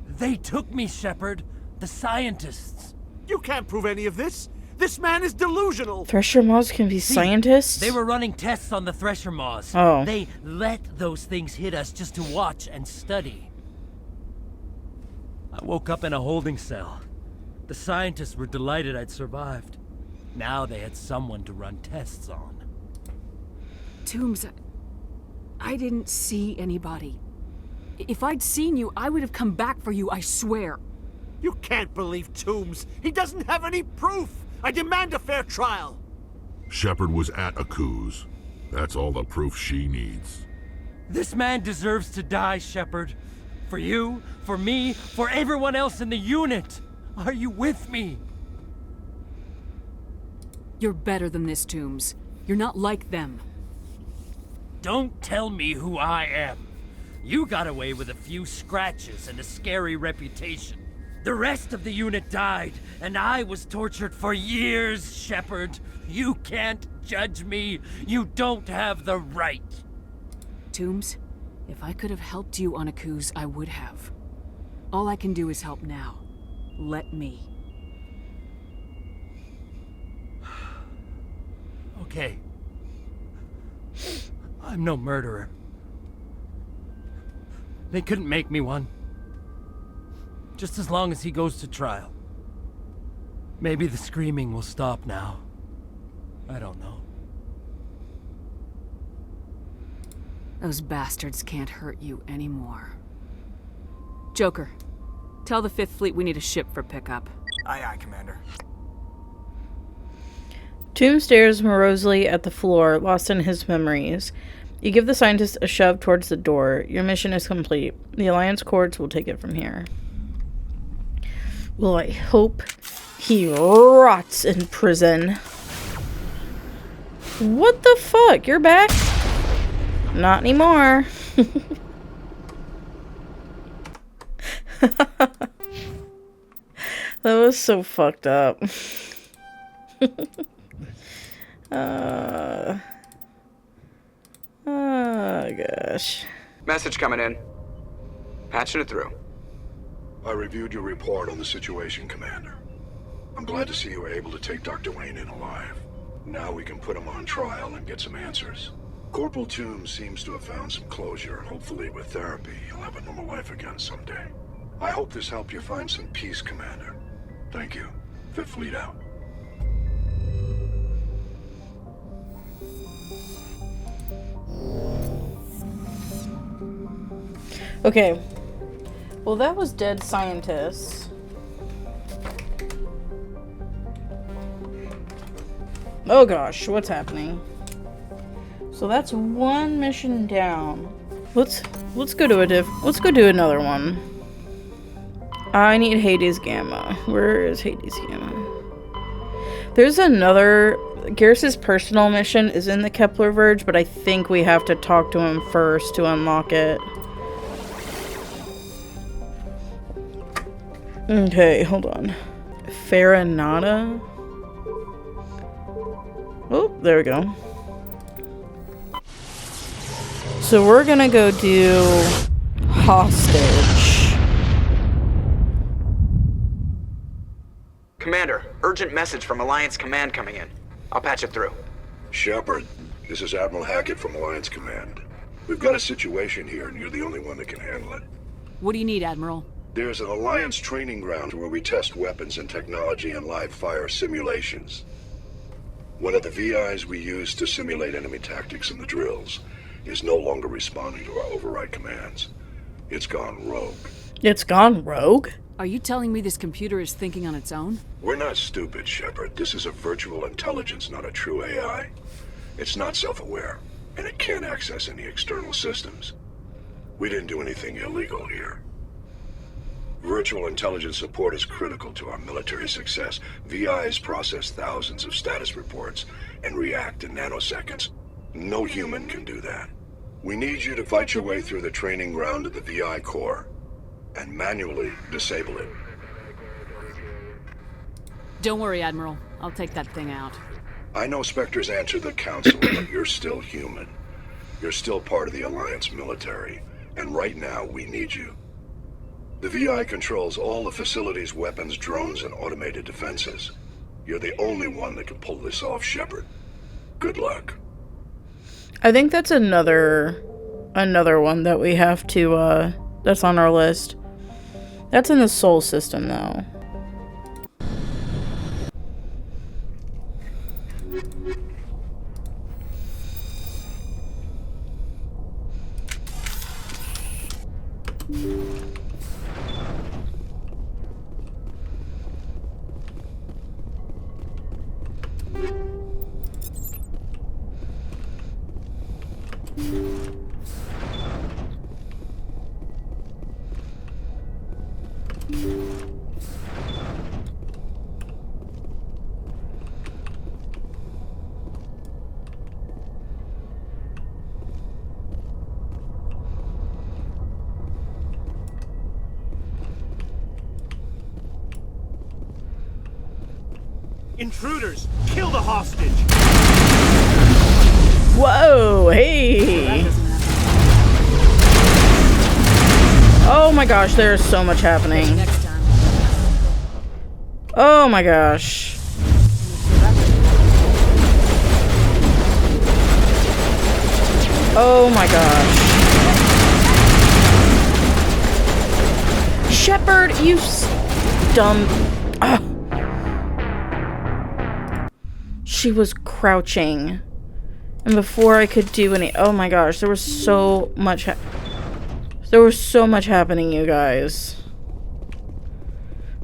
They took me, Shepard. The scientists. You can't prove any of this. This man is delusional. Thresher Maws can be scientists? They were running tests on the Thresher Maws. Oh. They let those things hit us just to watch and study. I woke up in a holding cell. The scientists were delighted I'd survived. Now they had someone to run tests on. Toombs, I didn't see anybody. If I'd seen you, I would have come back for you, I swear. You can't believe Toombs. He doesn't have any proof. I demand a fair trial. Shepard was at Aku's. That's all the proof she needs. This man deserves to die, Shepard. For you, for me, for everyone else in the unit. Are you with me? You're better than this, Toombs. You're not like them. Don't tell me who I am. You got away with a few scratches and a scary reputation. The rest of the unit died, and I was tortured for years, Shepard. You can't judge me. You don't have the right. Toombs, if I could have helped you on Aku's, I would have. All I can do is help now. Let me. Okay. I'm no murderer. They couldn't make me one. Just as long as he goes to trial. Maybe the screaming will stop now. I don't know. Those bastards can't hurt you anymore. Joker, tell the 5th Fleet we need a ship for pickup. Aye, aye, Commander. Tomb stares morosely at the floor, lost in his memories. You give the scientist a shove towards the door. Your mission is complete. The Alliance courts will take it from here. Well, I hope he rots in prison. What the fuck? You're back? Not anymore. That was so fucked up. Oh gosh. Message coming in. Patching it through. I reviewed your report on the situation, Commander. I'm glad to see you were able to take Dr. Wayne in alive. Now we can put him on trial and get some answers. Corporal Toombs seems to have found some closure. Hopefully with therapy, he'll have a normal life again someday. I hope this helped you find some peace, Commander. Thank you. 5th Fleet out. Okay. Well, that was dead scientists. Oh gosh, what's happening? So that's one mission down. Let's Let's go do another one. I need Hades Gamma. Where is Hades Gamma? There's another... Garrus's personal mission is in the Kepler Verge, but I think we have to talk to him first to unlock it. Okay, hold on. Farinata? Oh, there we go. So we're gonna go do hostage. Commander, urgent message from Alliance Command coming in. I'll patch it through. Shepard, this is Admiral Hackett from Alliance Command. We've got a situation here, and you're the only one that can handle it. What do you need, Admiral? There's an Alliance training ground where we test weapons and technology in live fire simulations. One of the VIs we use to simulate enemy tactics in the drills is no longer responding to our override commands. It's gone rogue. It's gone rogue? Are you telling me this computer is thinking on its own? We're not stupid, Shepard. This is a virtual intelligence, not a true AI. It's not self-aware, and it can't access any external systems. We didn't do anything illegal here. Virtual intelligence support is critical to our military success. VIs process thousands of status reports and react in nanoseconds. No human can do that. We need you to fight your way through the training ground of the VI core and manually disable it. Don't worry, Admiral. I'll take that thing out. I know Spectres answer the Council, but you're still human. You're still part of the Alliance military, and right now we need you. The VI controls all the facility's weapons, drones, and automated defenses. You're the only one that can pull this off, Shepard. Good luck. I think that's another one that we have to, that's on our list. That's in the Sol system, though. Intruders! Kill the hostage! Whoa, hey! Oh my gosh, there's so much happening. Oh my gosh. Oh my gosh. Shepard, you dumb... Ugh. She was crouching. And before I could do any... Oh my gosh, there was so much happening, you guys.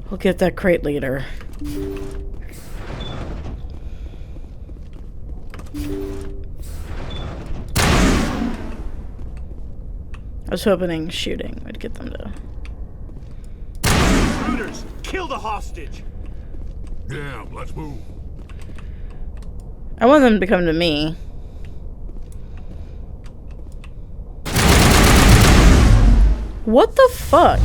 We'll get that crate later. I was hoping shooting would get them to... Intruders! Kill the hostage! Yeah, let's move. I want them to come to me. What the fuck?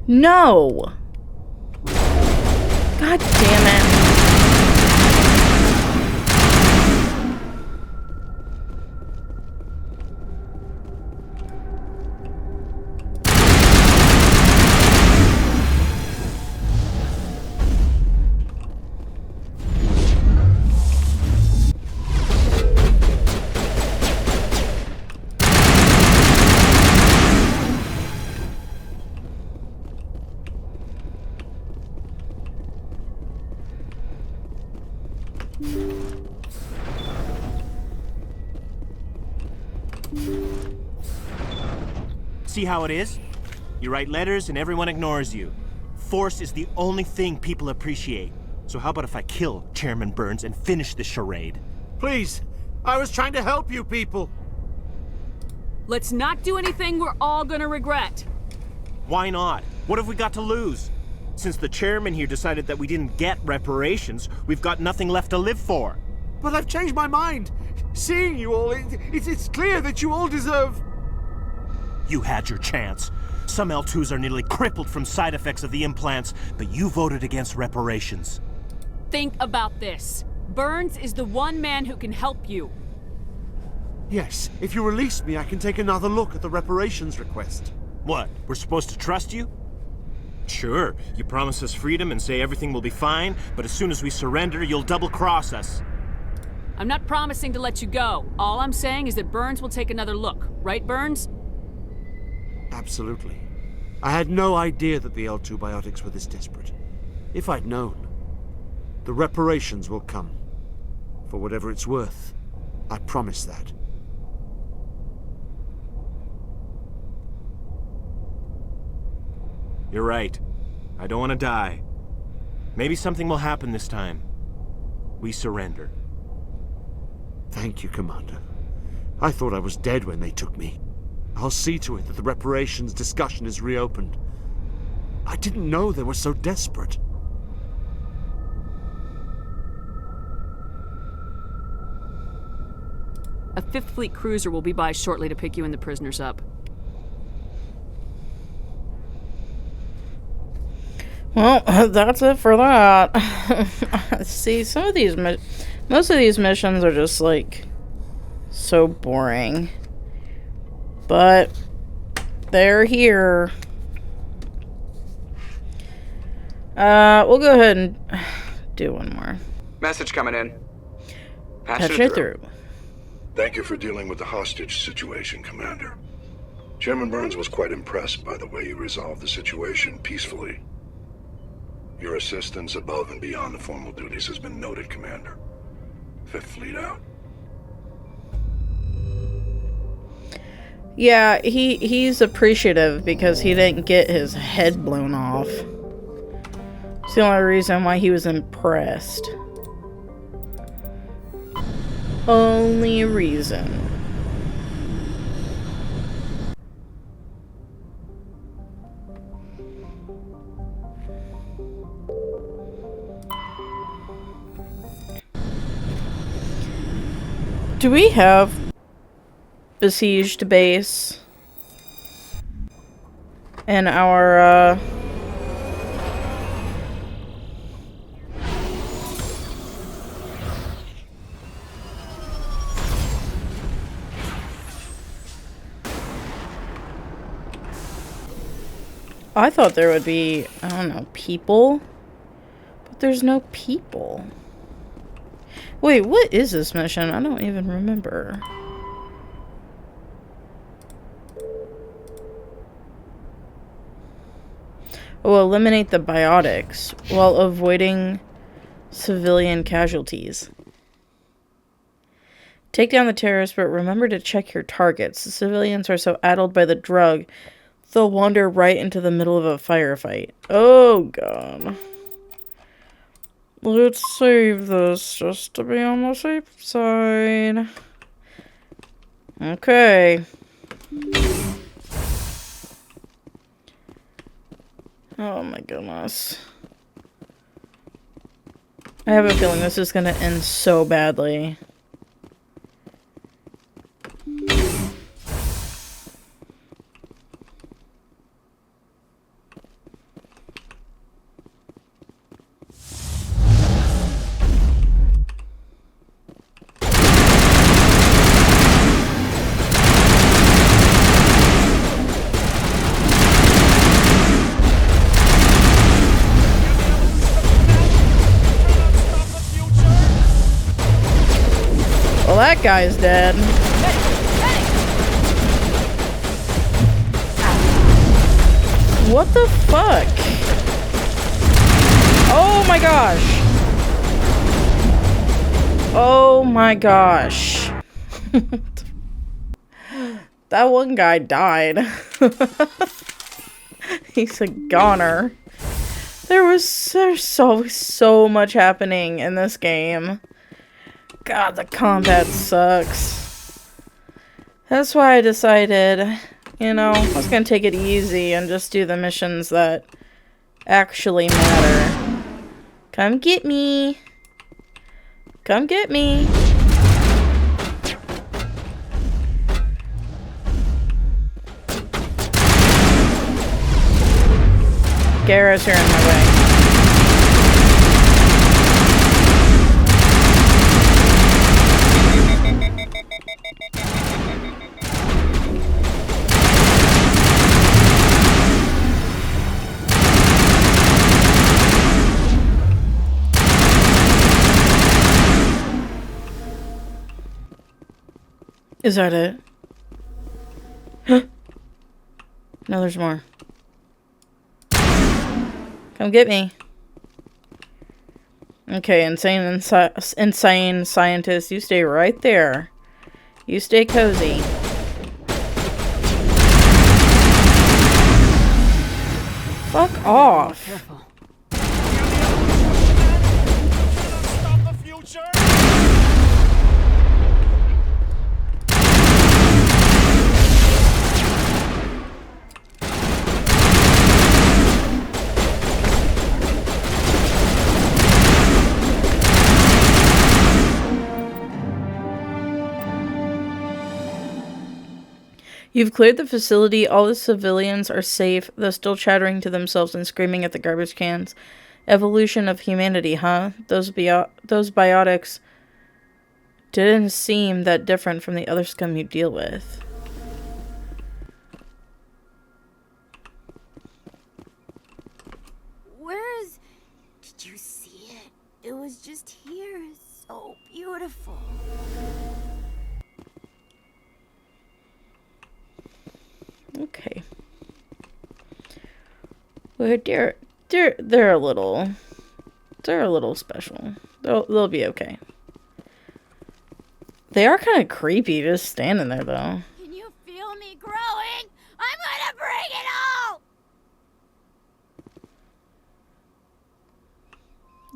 No! God damn it. See how it is? You write letters and everyone ignores you. Force is the only thing people appreciate. So how about if I kill Chairman Burns and finish this charade? Please, I was trying to help you people. Let's not do anything we're all gonna regret. Why not? What have we got to lose? Since the chairman here decided that we didn't get reparations, we've got nothing left to live for. But I've changed my mind. Seeing you all, it's clear that you all deserve... You had your chance. Some L2s are nearly crippled from side effects of the implants, but you voted against reparations. Think about this. Burns is the one man who can help you. Yes, if you release me, I can take another look at the reparations request. What, we're supposed to trust you? Sure, you promise us freedom and say everything will be fine, but as soon as we surrender, you'll double-cross us. I'm not promising to let you go. All I'm saying is that Burns will take another look. Right, Burns? Absolutely. I had no idea that the L2 biotics were this desperate. If I'd known, the reparations will come. For whatever it's worth, I promise that. You're right. I don't want to die. Maybe something will happen this time. We surrender. Thank you, Commander. I thought I was dead when they took me. I'll see to it that the reparations discussion is reopened. I didn't know they were so desperate. A Fifth Fleet cruiser will be by shortly to pick you and the prisoners up. Well, that's it for that. See, some of these, most of these missions are just, like, so boring. But they're here. We'll go ahead and do one more. Message coming in. Patch it through. Thank you for dealing with the hostage situation, Commander. Chairman Burns was quite impressed by the way you resolved the situation peacefully. Your assistance above and beyond the formal duties has been noted, Commander. Fifth Fleet out. Yeah, he's appreciative because he didn't get his head blown off. It's the only reason why he was impressed. Only reason. Do we have besieged base in our I thought there would be, I don't know, people, but there's no people. Wait, what is this mission? I don't even remember. Oh, eliminate the biotics while avoiding civilian casualties. Take down the terrorists, but remember to check your targets. The civilians are so addled by the drug, they'll wander right into the middle of a firefight. Oh, God. Let's save this just to be on the safe side. Okay. Oh my goodness. I have a feeling this is gonna end so badly. Well, that guy's dead. What the fuck? Oh my gosh. Oh my gosh. That one guy died. He's a goner. There's so much happening in this game. God, the combat sucks. That's why I decided, you know, I was gonna take it easy and just do the missions that actually matter. Come get me. Come get me. Garrus, you're in my way. Is that it? No, there's more. Come get me. Okay, insane scientist, you stay right there. You stay cozy. Fuck off. Careful. Stop the future! You've cleared the facility. All the civilians are safe, though still chattering to themselves and screaming at the garbage cans. Evolution of humanity, huh? Those biotics didn't seem that different from the other scum you deal with. Where is... Did you see it? It was just here. So beautiful. Okay. Well, they're a little special. They'll be okay. They are kind of creepy just standing there, though. Can you feel me growing? I'm gonna bring it all!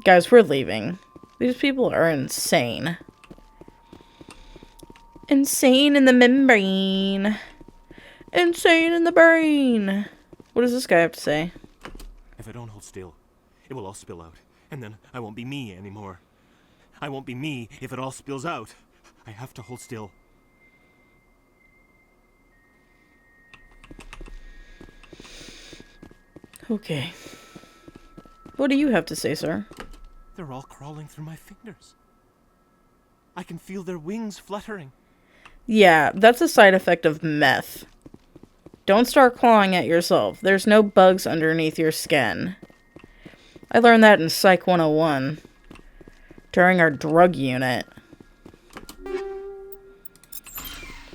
Guys, we're leaving. These people are insane. Insane in the membrane. Insane in the brain. What does this guy have to say? If I don't hold still, it will all spill out. And then I won't be me anymore. I won't be me if it all spills out. I have to hold still. Okay. What do you have to say, sir? They're all crawling through my fingers. I can feel their wings fluttering. Yeah, that's a side effect of meth. Don't start clawing at yourself. There's no bugs underneath your skin. I learned that in Psych 101 during our drug unit.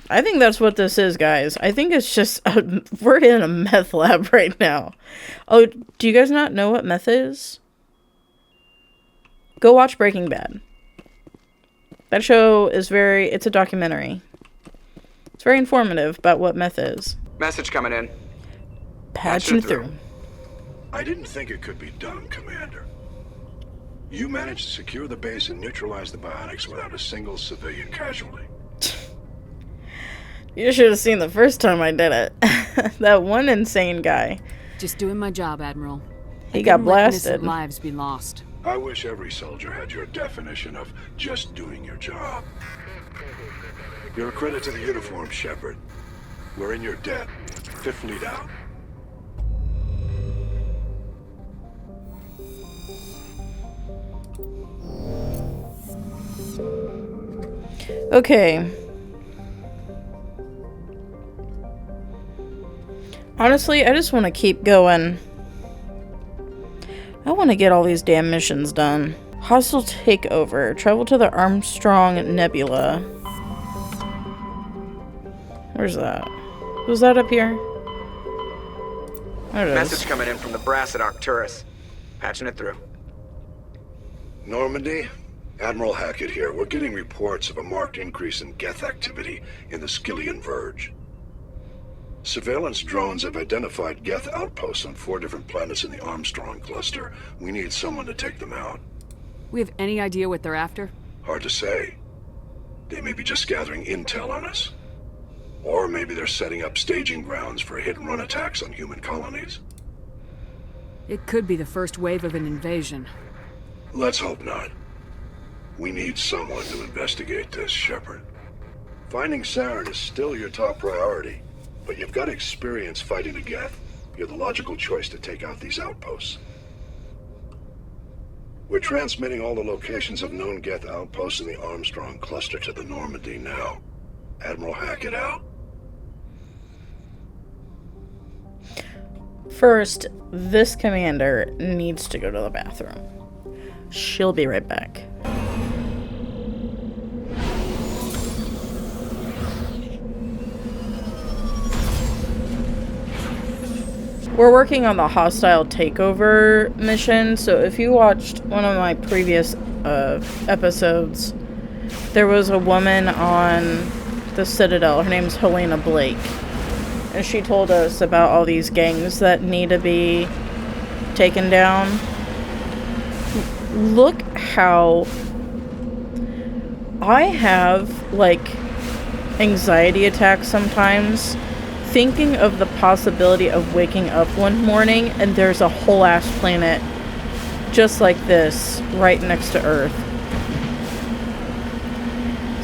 I think that's what this is, guys. I think it's just we're in a meth lab right now. Oh, do you guys not know what meth is? Go watch Breaking Bad. That show is it's a documentary. It's very informative about what meth is. Message coming in. Patching through. I didn't think it could be done, Commander. You managed to secure the base and neutralize the biotics without a single civilian casualty. You should have seen the first time I did it. That one insane guy. Just doing my job, Admiral. He got blasted. Innocent lives be lost. I wish every soldier had your definition of just doing your job. You're a credit to the uniform, Shepard. We're in your debt. Fifth Fleet out. Okay. Honestly, I just want to keep going. I want to get all these damn missions done. Hostile takeover. Travel to the Armstrong Nebula. Where's that? Was that up here? There it is. Message coming in from the brass at Arcturus. Patching it through. Normandy, Admiral Hackett here. We're getting reports of a marked increase in Geth activity in the Skillian Verge. Surveillance drones have identified Geth outposts on 4 different planets in the Armstrong cluster. We need someone to take them out. We have any idea what they're after? Hard to say. They may be just gathering intel on us. Or maybe they're setting up staging grounds for hit-and-run attacks on human colonies. It could be the first wave of an invasion. Let's hope not. We need someone to investigate this, Shepard. Finding Saren is still your top priority, but you've got experience fighting the Geth. You're the logical choice to take out these outposts. We're transmitting all the locations of known Geth outposts in the Armstrong cluster to the Normandy now. Admiral Hackett out. First, this commander needs to go to the bathroom. She'll be right back. We're working on the hostile takeover mission, so if you watched one of my previous episodes, there was a woman on the Citadel. Her name's Helena Blake. And she told us about all these gangs that need to be taken down. Look how I have, like, anxiety attacks sometimes, thinking of the possibility of waking up one morning and there's a whole ass planet just like this right next to Earth.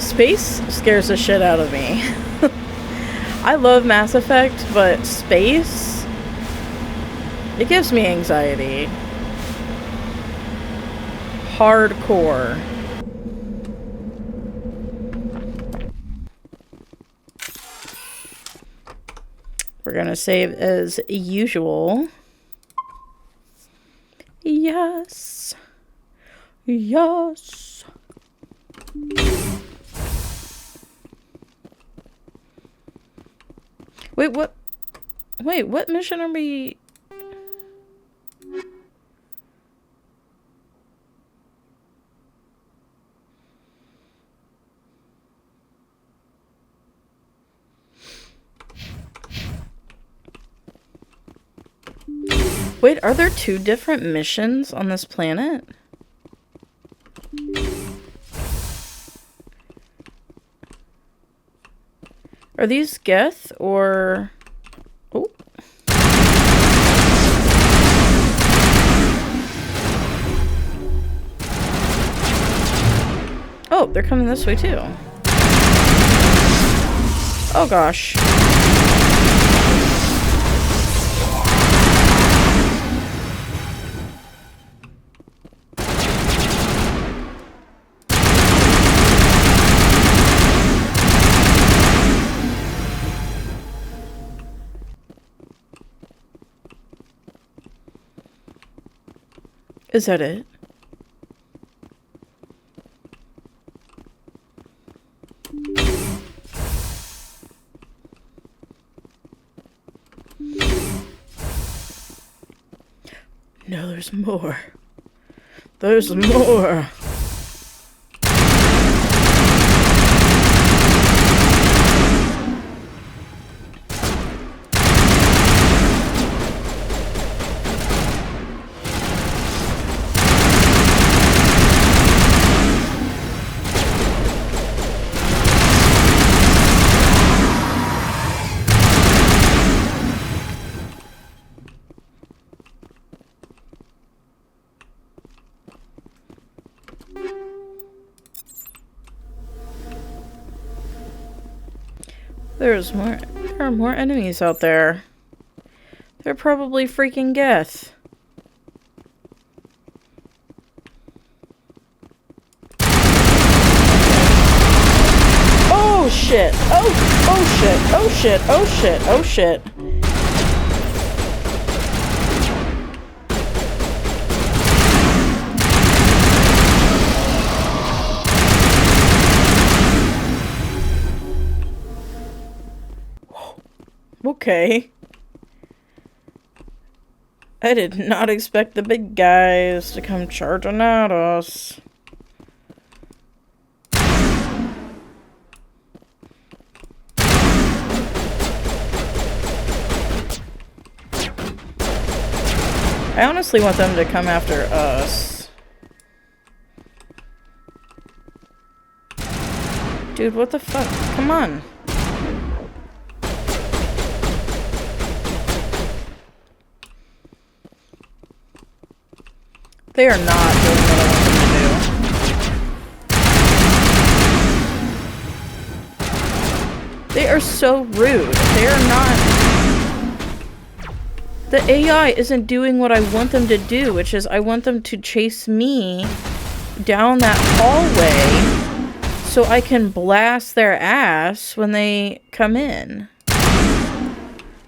Space scares the shit out of me. I love Mass Effect, but space, it gives me anxiety. Hardcore. We're gonna save as usual. Yes. Yes. Wait, what? Wait, what mission are we... Wait, are there 2 different missions on this planet? Are these Geth or... Oh. Oh, they're coming this way too. Oh gosh. Is that it? No, there's more. There's more. There are more enemies out there. They're probably freaking Geth. Oh shit! Oh shit! Oh shit! Oh shit! Oh shit! Okay. I did not expect the big guys to come charging at us. I honestly want them to come after us. Dude, what the fuck? Come on. They are not doing what I want them to do. They are so rude. They are not... The AI isn't doing what I want them to do, which is I want them to chase me down that hallway so I can blast their ass when they come in.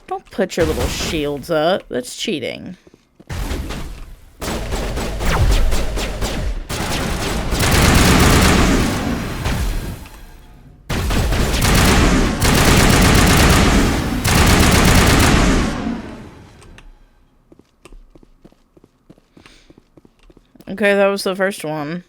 Don't put your little shields up. That's cheating. Okay, that was the first one.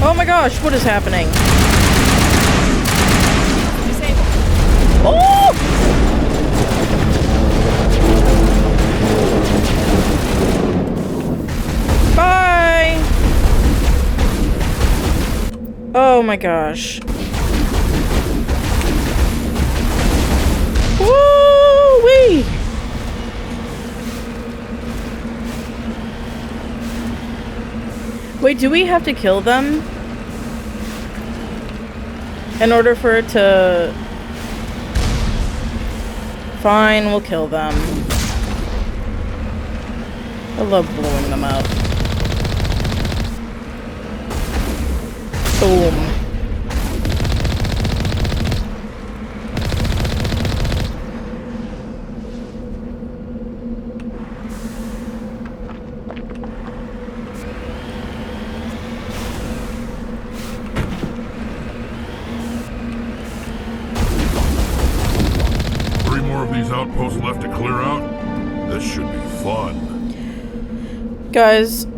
Oh my gosh, what is happening? Oh! Bye! Oh my gosh. Woo-wee! Wait, do we have to kill them? In order for it to... Fine, we'll kill them. I love blowing them up. Boom. Three more of these outposts left to clear out? This should be fun. Guys,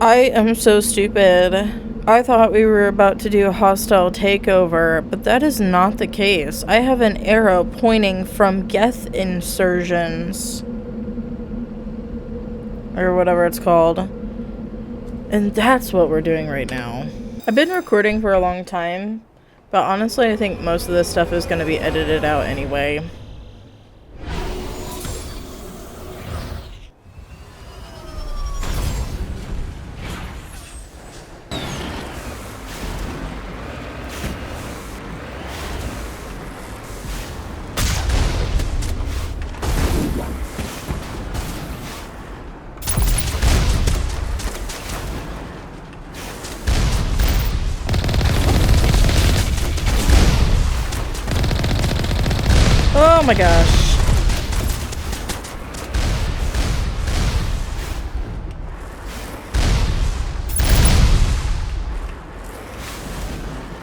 I am so stupid. I thought we were about to do a hostile takeover, but that is not the case. I have an arrow pointing from Geth insurgents. Or whatever it's called. And that's what we're doing right now. I've been recording for a long time, but honestly I think most of this stuff is going to be edited out anyway. Oh my gosh.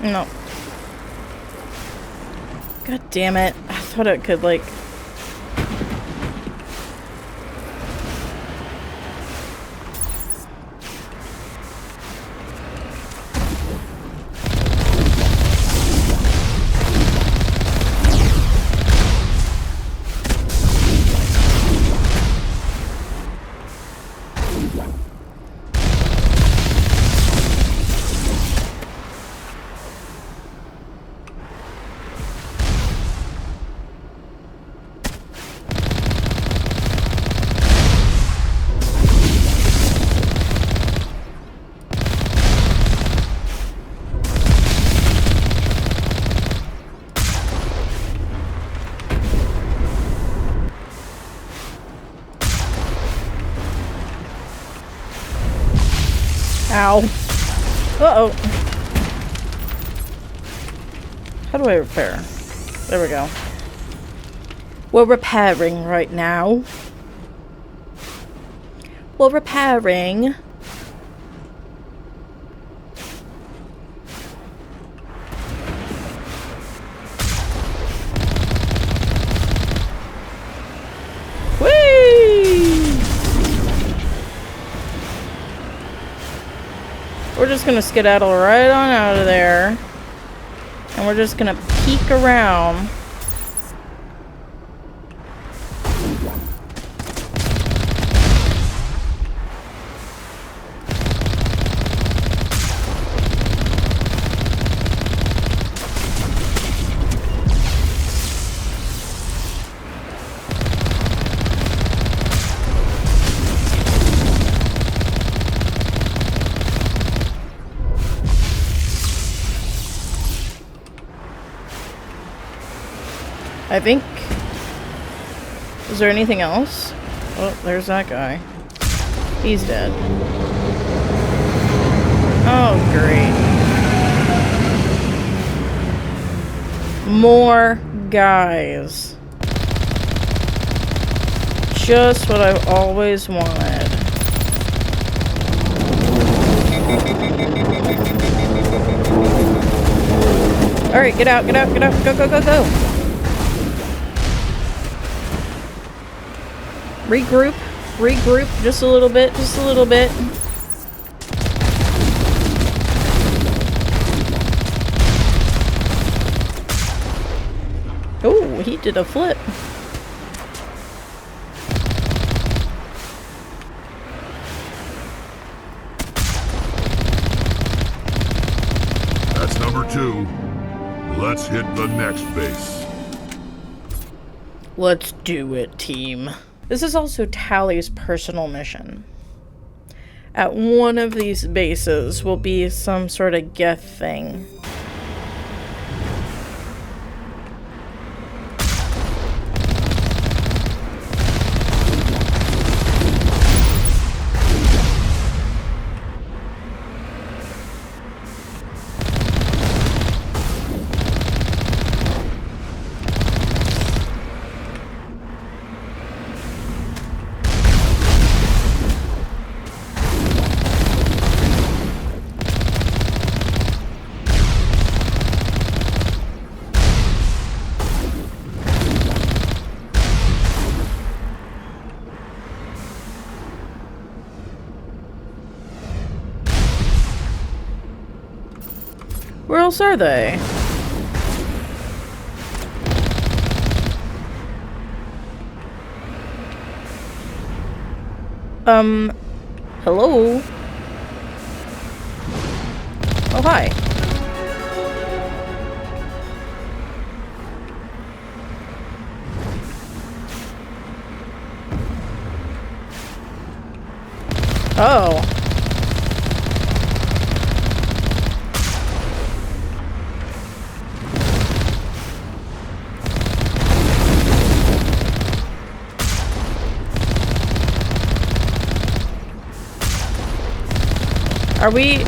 No. God damn it. I thought it could, like... Ow. Uh-oh. How do I repair? There we go. We're repairing right now. We're repairing. Whee! just gonna skedaddle right on out of there. And we're just gonna peek around. I think... Is there anything else? Oh, there's that guy. He's dead. Oh, great. More guys. Just what I've always wanted. Alright, get out, get out, get out. Go, go, go, go. Regroup, just a little bit, just a little bit. Oh, he did a flip. That's number 2. Let's hit the next base. Let's do it, team. This is also Tali's personal mission. At one of these bases will be some sort of geth thing. Where else are they? Hello? Oh, hi. Oh. Are we...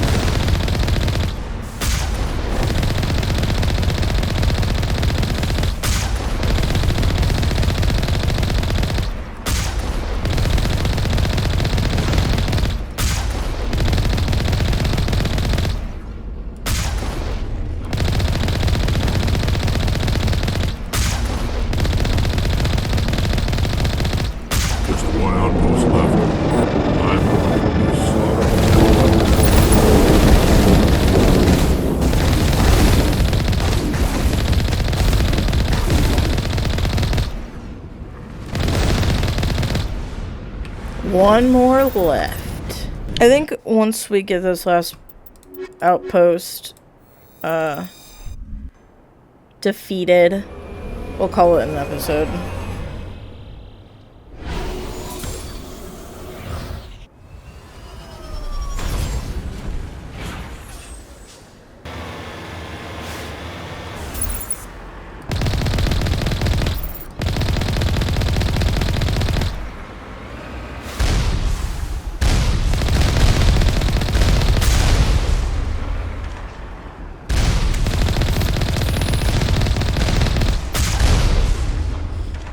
Just one outpost left. One more left. I think once we get this last outpost defeated, we'll call it an episode.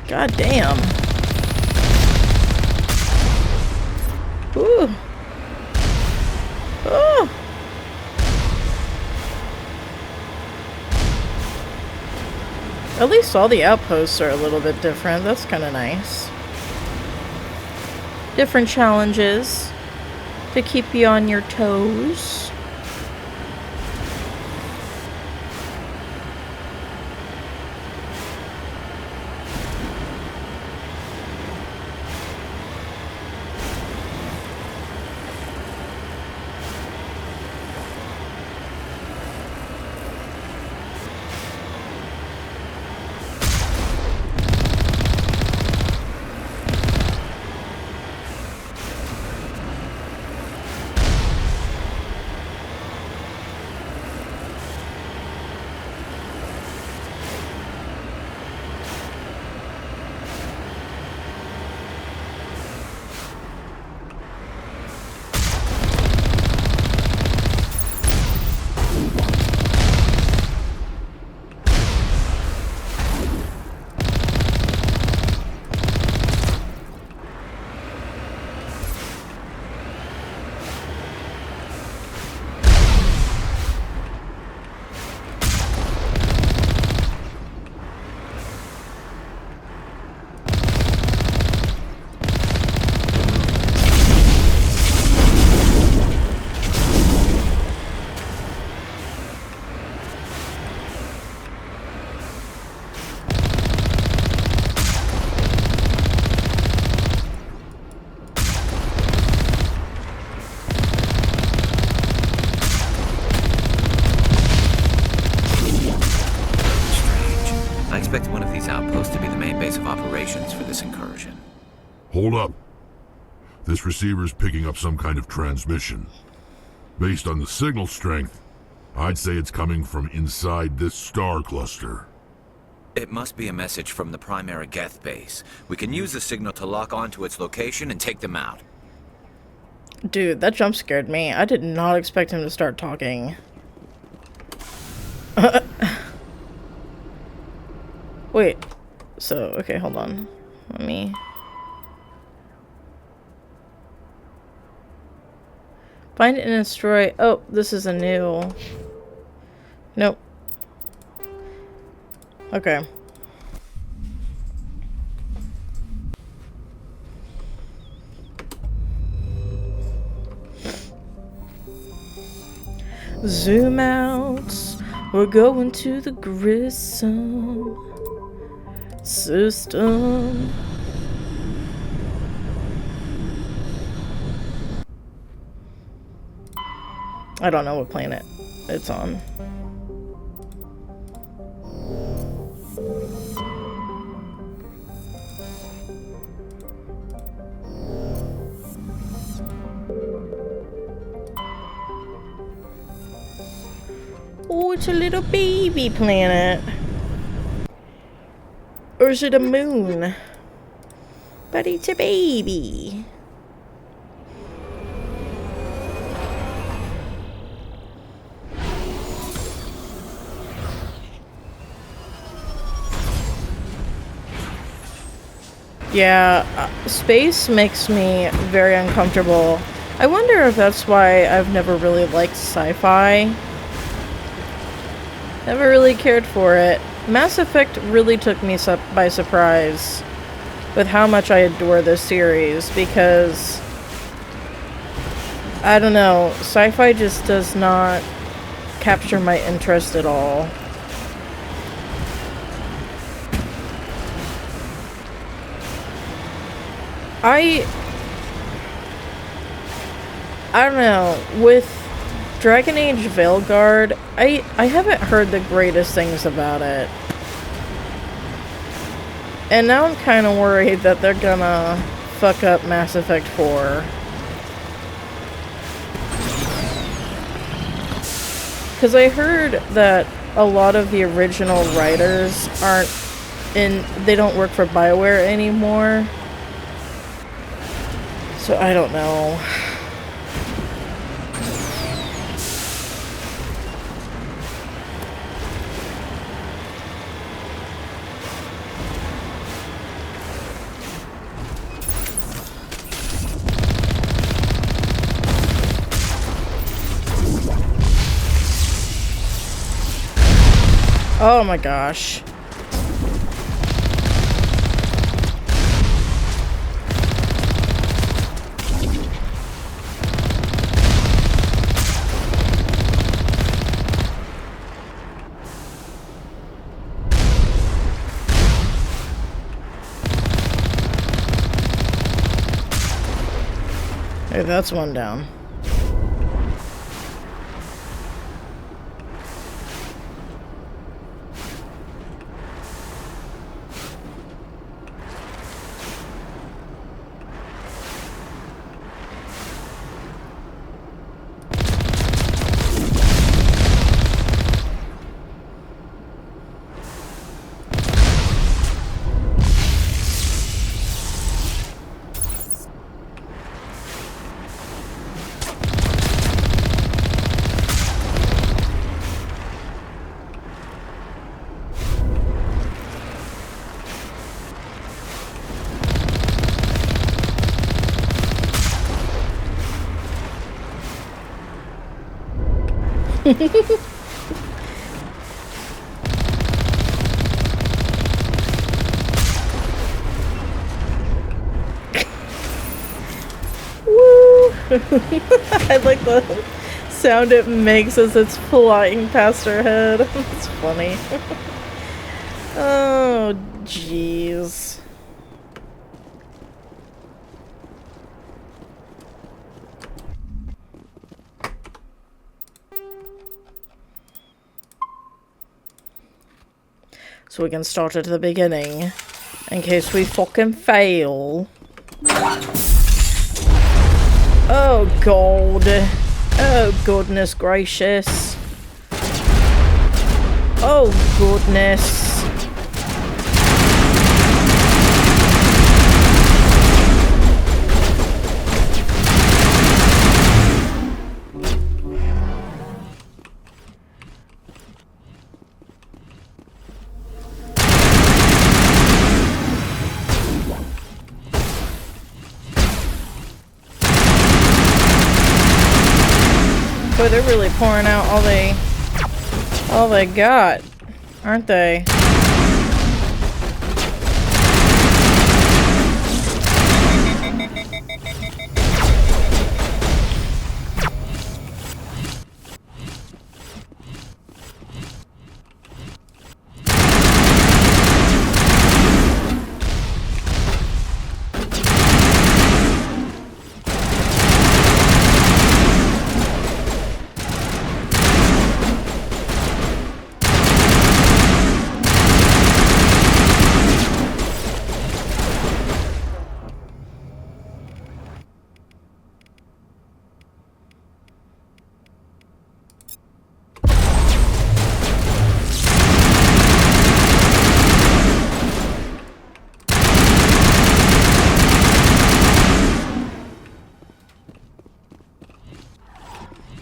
God damn. Ooh. Oh. At least all the outposts are a little bit different. That's kind of nice. Different challenges to keep you on your toes. I expect one of these outposts to be the main base of operations for this incursion. Hold up. This receiver's picking up some kind of transmission. Based on the signal strength, I'd say it's coming from inside this star cluster. It must be a message from the primary Geth base. We can use the signal to lock onto its location and take them out. Dude, that jump scared me. I did not expect him to start talking. Wait. So, okay, hold on. Let me... Find and destroy... Oh, this is a new... Nope. Okay. Zoom out. We're going to the Grissom system. I don't know what planet it's on. Oh, it's a little baby planet. Or is it a moon? But it's a baby. Yeah, space makes me very uncomfortable. I wonder if that's why I've never really liked sci-fi. Never really cared for it. Mass Effect really took me by surprise with how much I adore this series because, I don't know, sci-fi just does not capture my interest at all. I don't know, with Dragon Age Veilguard, I haven't heard the greatest things about it. And now I'm kind of worried that they're gonna fuck up Mass Effect 4. Because I heard that a lot of the original writers they don't work for BioWare anymore. So I don't know. Oh my gosh. Hey, that's one down. I like the sound it makes as it's flying past her head. It's funny. Oh, jeez. So we can start at the beginning. In case we fucking fail. Oh god. Oh goodness gracious. Oh goodness. Boy, they're really pouring out all they got, aren't they?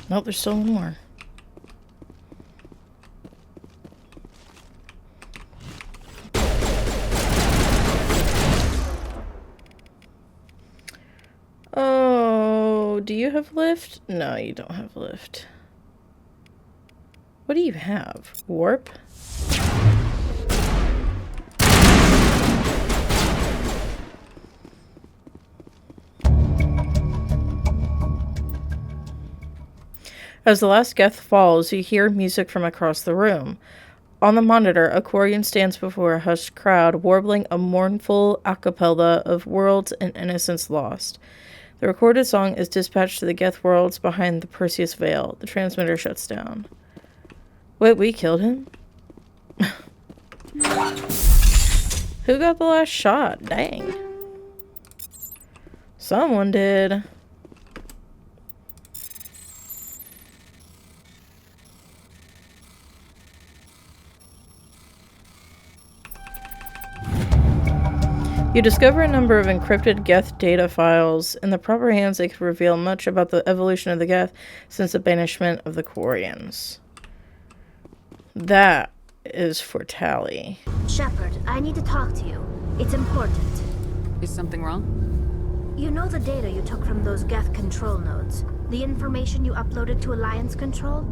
Nope, there's still more. Oh, do you have lift? No, you don't have lift. What do you have? Warp? As the last Geth falls, you hear music from across the room. On the monitor, a Quarian stands before a hushed crowd, warbling a mournful a cappella of worlds and innocence lost. The recorded song is dispatched to the Geth worlds behind the Perseus Veil. The transmitter shuts down. Wait, we killed him? Who got the last shot? Dang. Someone did. You discover a number of encrypted Geth data files. In the proper hands, they could reveal much about the evolution of the Geth since the banishment of the Quarians. That is for Tali. Shepard, I need to talk to you. It's important. Is something wrong? You know the data you took from those Geth control nodes? The information you uploaded to Alliance Control?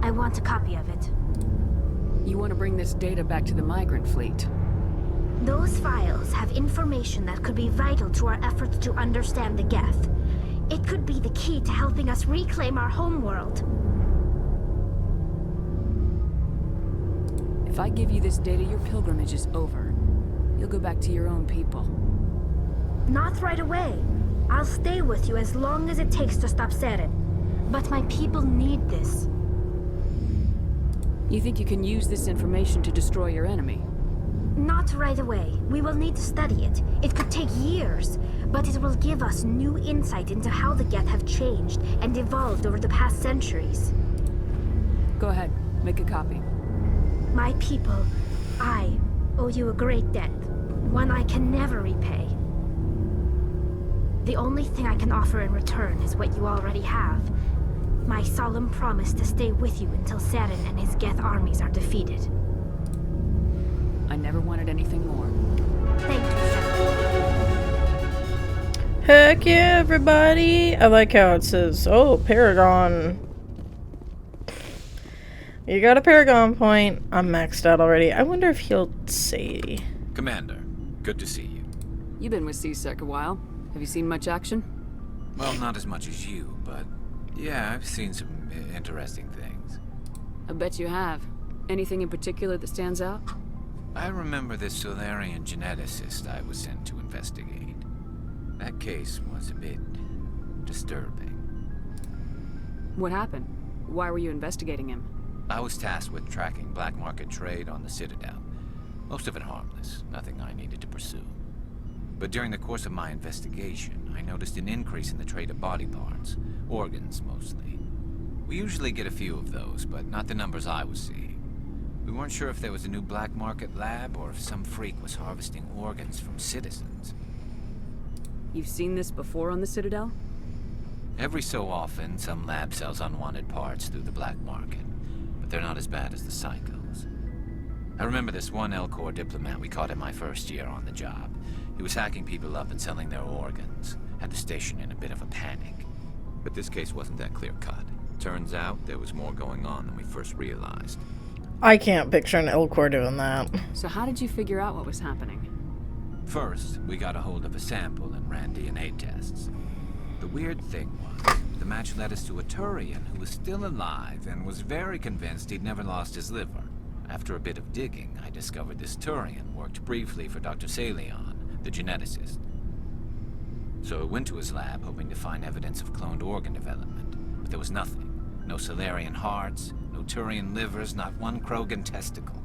I want a copy of it. You want to bring this data back to the migrant fleet? Those files have information that could be vital to our efforts to understand the Geth. It could be the key to helping us reclaim our homeworld. If I give you this data, your pilgrimage is over. You'll go back to your own people. Not right away. I'll stay with you as long as it takes to stop Saren. But my people need this. You think you can use this information to destroy your enemy? Not right away. We will need to study it. It could take years, but it will give us new insight into how the Geth have changed and evolved over the past centuries. Go ahead, make a copy. My people, I owe you a great debt, one I can never repay. The only thing I can offer in return is what you already have. My solemn promise to stay with you until Saren and his Geth armies are defeated. I never wanted anything more. Thank you, Shepard. Heck yeah, everybody! I like how it says, oh, Paragon. You got a Paragon point. I'm maxed out already. I wonder if he'll say... Commander, good to see you. You've been with C-Sec a while. Have you seen much action? Well, not as much as you, but yeah, I've seen some interesting things. I bet you have. Anything in particular that stands out? I remember this Solarian geneticist I was sent to investigate. That case was a bit disturbing. What happened? Why were you investigating him? I was tasked with tracking black market trade on the Citadel. Most of it harmless, nothing I needed to pursue. But during the course of my investigation, I noticed an increase in the trade of body parts, organs mostly. We usually get a few of those, but not the numbers I was seeing. We weren't sure if there was a new black market lab or if some freak was harvesting organs from citizens. You've seen this before on the Citadel? Every so often, some lab sells unwanted parts through the black market, but they're not as bad as the psychos. I remember this one L-Corps diplomat we caught in my first year on the job. He was hacking people up and selling their organs. Had the station in a bit of a panic. But this case wasn't that clear-cut. Turns out there was more going on than we first realized. I can't picture an L-Corps doing that. So how did you figure out what was happening? First, we got a hold of a sample and ran DNA tests. The weird thing was, the match led us to a Turian who was still alive and was very convinced he'd never lost his liver. After a bit of digging, I discovered this Turian worked briefly for Dr. Salion, the geneticist. So I went to his lab hoping to find evidence of cloned organ development, but there was nothing. No Solarian hearts, no Turian livers, not one Krogan testicle.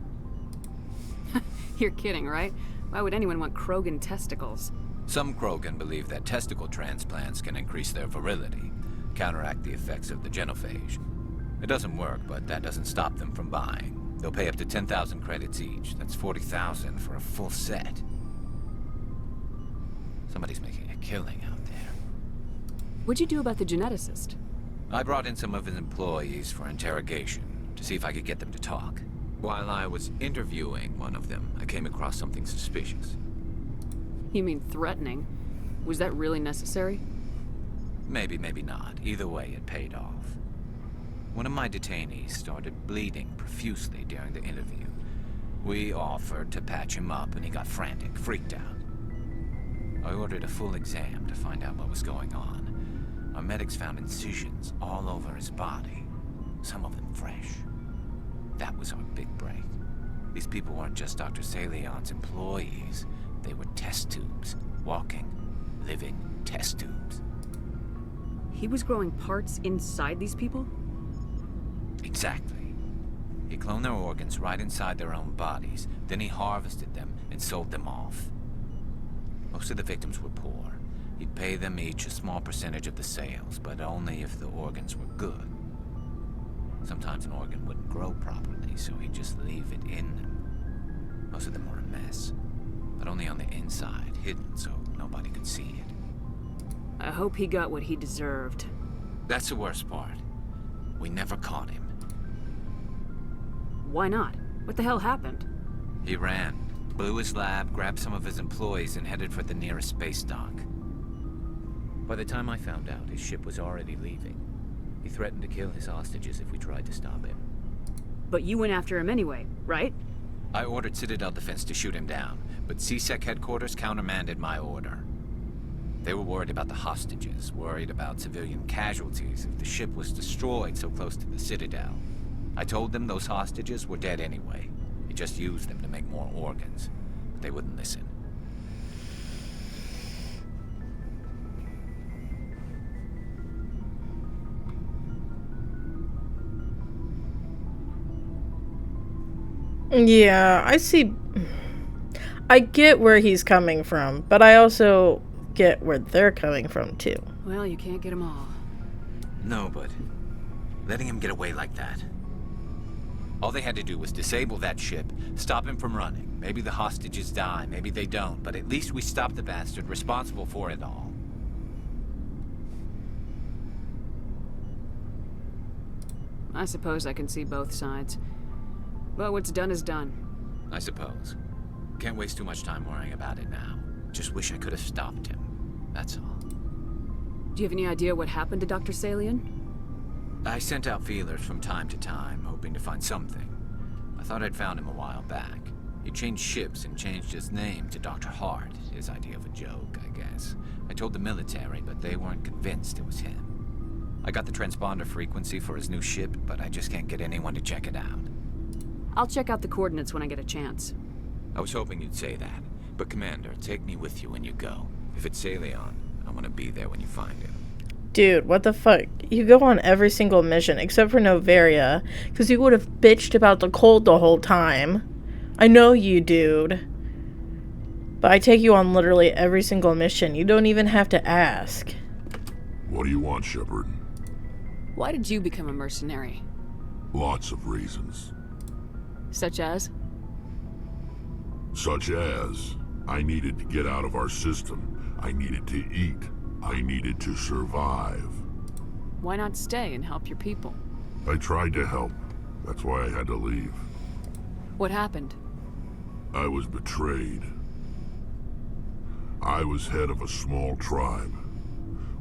You're kidding, right? Why would anyone want Krogan testicles? Some Krogan believe that testicle transplants can increase their virility, counteract the effects of the genophage. It doesn't work, but that doesn't stop them from buying. They'll pay up to 10,000 credits each. That's 40,000 for a full set. Somebody's making a killing out there. What'd you do about the geneticist? I brought in some of his employees for interrogation, to see if I could get them to talk. While I was interviewing one of them, I came across something suspicious. You mean threatening? Was that really necessary? Maybe, maybe not. Either way, it paid off. One of my detainees started bleeding profusely during the interview. We offered to patch him up, and he got frantic, freaked out. I ordered a full exam to find out what was going on. Our medics found incisions all over his body, some of them fresh. That was our big break. These people weren't just Dr. Salion's employees. They were test tubes. Walking, living test tubes. He was growing parts inside these people? Exactly. He cloned their organs right inside their own bodies. Then he harvested them and sold them off. Most of the victims were poor. He'd pay them each a small percentage of the sales, but only if the organs were good. Sometimes an organ wouldn't grow properly, so he'd just leave it in them. Most of them were a mess, but only on the inside, hidden so nobody could see it. I hope he got what he deserved. That's the worst part. We never caught him. Why not? What the hell happened? He ran, blew his lab, grabbed some of his employees, and headed for the nearest space dock. By the time I found out, his ship was already leaving. He threatened to kill his hostages if we tried to stop him. But you went after him anyway, right? I ordered Citadel Defense to shoot him down, but CSEC headquarters countermanded my order. They were worried about the hostages, worried about civilian casualties if the ship was destroyed so close to the Citadel. I told them those hostages were dead anyway. He just used them to make more organs. But they wouldn't listen. Yeah, I see. I get where he's coming from, but I also get where they're coming from, too. Well, you can't get them all. No, but letting him get away like that. All they had to do was disable that ship, stop him from running. Maybe the hostages die, maybe they don't, but at least we stopped the bastard responsible for it all. I suppose I can see both sides. But what's done is done. I suppose. Can't waste too much time worrying about it now. Just wish I could have stopped him. That's all. Do you have any idea what happened to Dr. Salion? I sent out feelers from time to time, hoping to find something. I thought I'd found him a while back. He changed ships and changed his name to Dr. Hart, his idea of a joke, I guess. I told the military, but they weren't convinced it was him. I got the transponder frequency for his new ship, but I just can't get anyone to check it out. I'll check out the coordinates when I get a chance. I was hoping you'd say that. But Commander, take me with you when you go. If it's Salion, I want to be there when you find him. Dude, what the fuck? You go on every single mission except for Noveria, because you would have bitched about the cold the whole time. I know you, dude. But I take you on literally every single mission. You don't even have to ask. What do you want, Shepard? Why did you become a mercenary? Lots of reasons. Such as? Such as, I needed to get out of our system. I needed to eat. I needed to survive. Why not stay and help your people? I tried to help. That's why I had to leave. What happened? I was betrayed. I was head of a small tribe.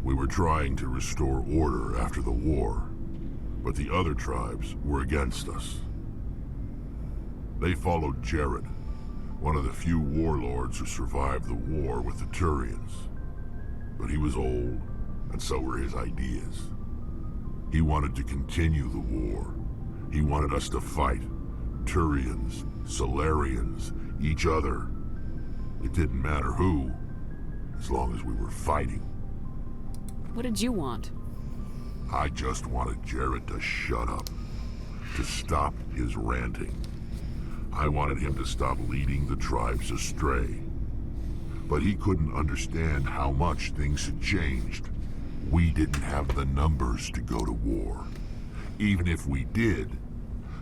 We were trying to restore order after the war, but the other tribes were against us. They followed Jared, one of the few warlords who survived the war with the Turians. But he was old, and so were his ideas. He wanted to continue the war. He wanted us to fight. Turians, Solarians, each other. It didn't matter who, as long as we were fighting. What did you want? I just wanted Jared to shut up, to stop his ranting. I wanted him to stop leading the tribes astray. But he couldn't understand how much things had changed. We didn't have the numbers to go to war. Even if we did,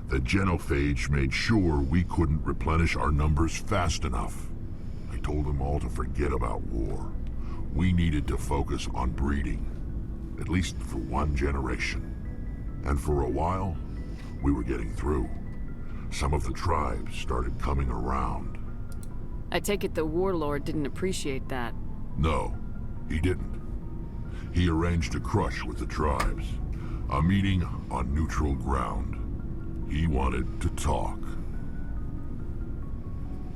the genophage made sure we couldn't replenish our numbers fast enough. I told them all to forget about war. We needed to focus on breeding, at least for one generation. And for a while, we were getting through. Some of the tribes started coming around. I take it the warlord didn't appreciate that. No, he didn't. He arranged a crush with the tribes, a meeting on neutral ground. He wanted to talk.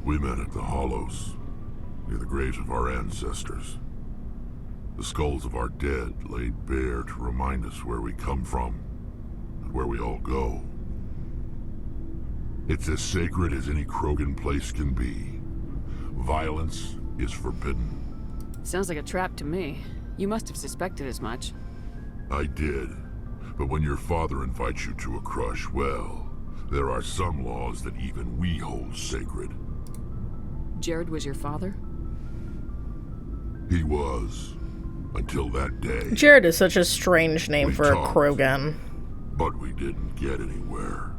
We met at the Hollows, near the graves of our ancestors. The skulls of our dead laid bare to remind us where we come from, and where we all go. It's as sacred as any Krogan place can be. Violence is forbidden. Sounds like a trap to me. You must have suspected as much. I did. But when your father invites you to a crush, well, there are some laws that even we hold sacred. Jared was your father? He was. Until that day. Jared is such a strange name for a Krogan. But we didn't get anywhere.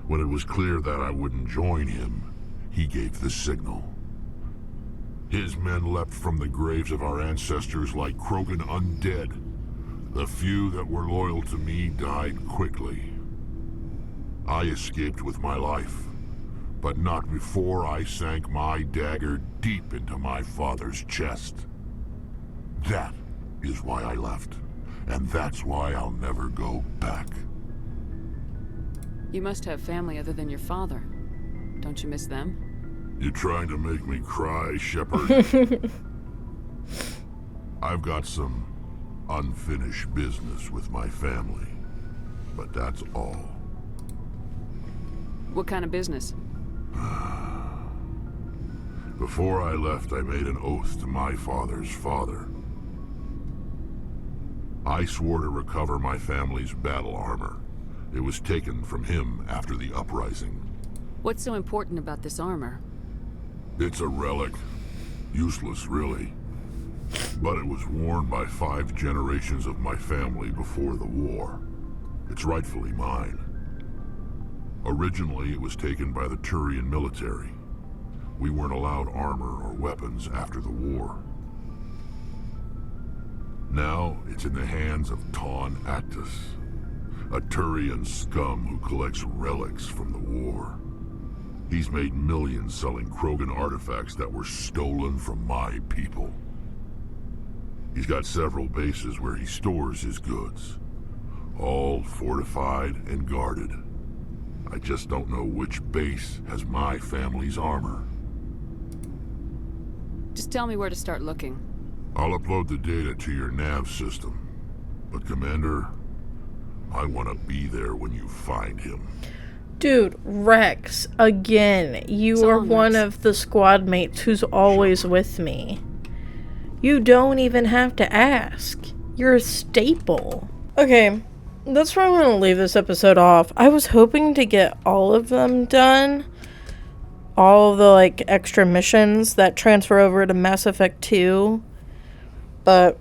When it was clear that I wouldn't join him, he gave the signal. His men leapt from the graves of our ancestors like Krogan undead. The few that were loyal to me died quickly. I escaped with my life, but not before I sank my dagger deep into my father's chest. That is why I left, and that's why I'll never go back. You must have family other than your father. Don't you miss them? You trying to make me cry, Shepard? I've got some unfinished business with my family, but that's all. What kind of business? Before I left, I made an oath to my father's father. I swore to recover my family's battle armor. It was taken from him after the uprising. What's so important about this armor? It's a relic. Useless, really. But it was worn by 5 generations of my family before the war. It's rightfully mine. Originally, it was taken by the Turian military. We weren't allowed armor or weapons after the war. Now, it's in the hands of Taun Actus, a Turian scum who collects relics from the war. He's made millions selling Krogan artifacts that were stolen from my people. He's got several bases where he stores his goods, all fortified and guarded. I just don't know which base has my family's armor. Just tell me where to start looking. I'll upload the data to your nav system. But Commander, I want to be there when you find him. Dude, Rex, again, you are one of the squad mates who's always with me. You don't even have to ask. You're a staple. Okay, that's where I'm going to leave this episode off. I was hoping to get all of them done. all of the like extra missions that transfer over to Mass Effect 2, but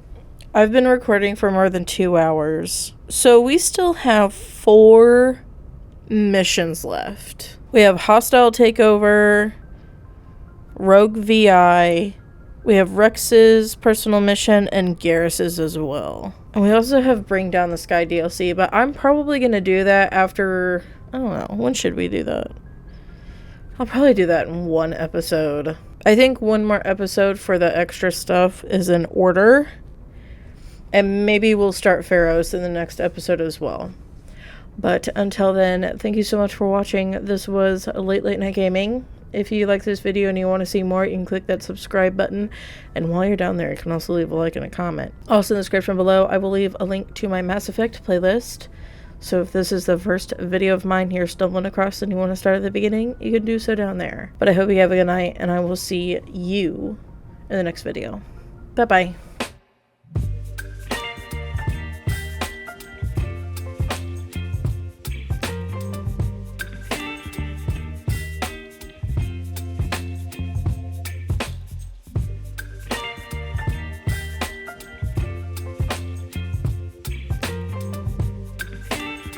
I've been recording for more than 2 hours. So we still have 4 missions left. We have Hostile Takeover, Rogue VI, we have Rex's personal mission, and Garrus's as well. And we also have Bring Down the Sky DLC, but I'm probably going to do that after, I don't know, when should we do that? I'll probably do that in one episode. I think one more episode for the extra stuff is in order. And maybe we'll start Pharaohs in the next episode as well. But until then, thank you so much for watching. This was Late Night Gaming. If you like this video and you want to see more, you can click that subscribe button. And while you're down there, you can also leave a like and a comment. Also in the description below, I will leave a link to my Mass Effect playlist. So if this is the first video of mine you're stumbling across and you want to start at the beginning, you can do so down there. But I hope you have a good night, and I will see you in the next video. Bye-bye.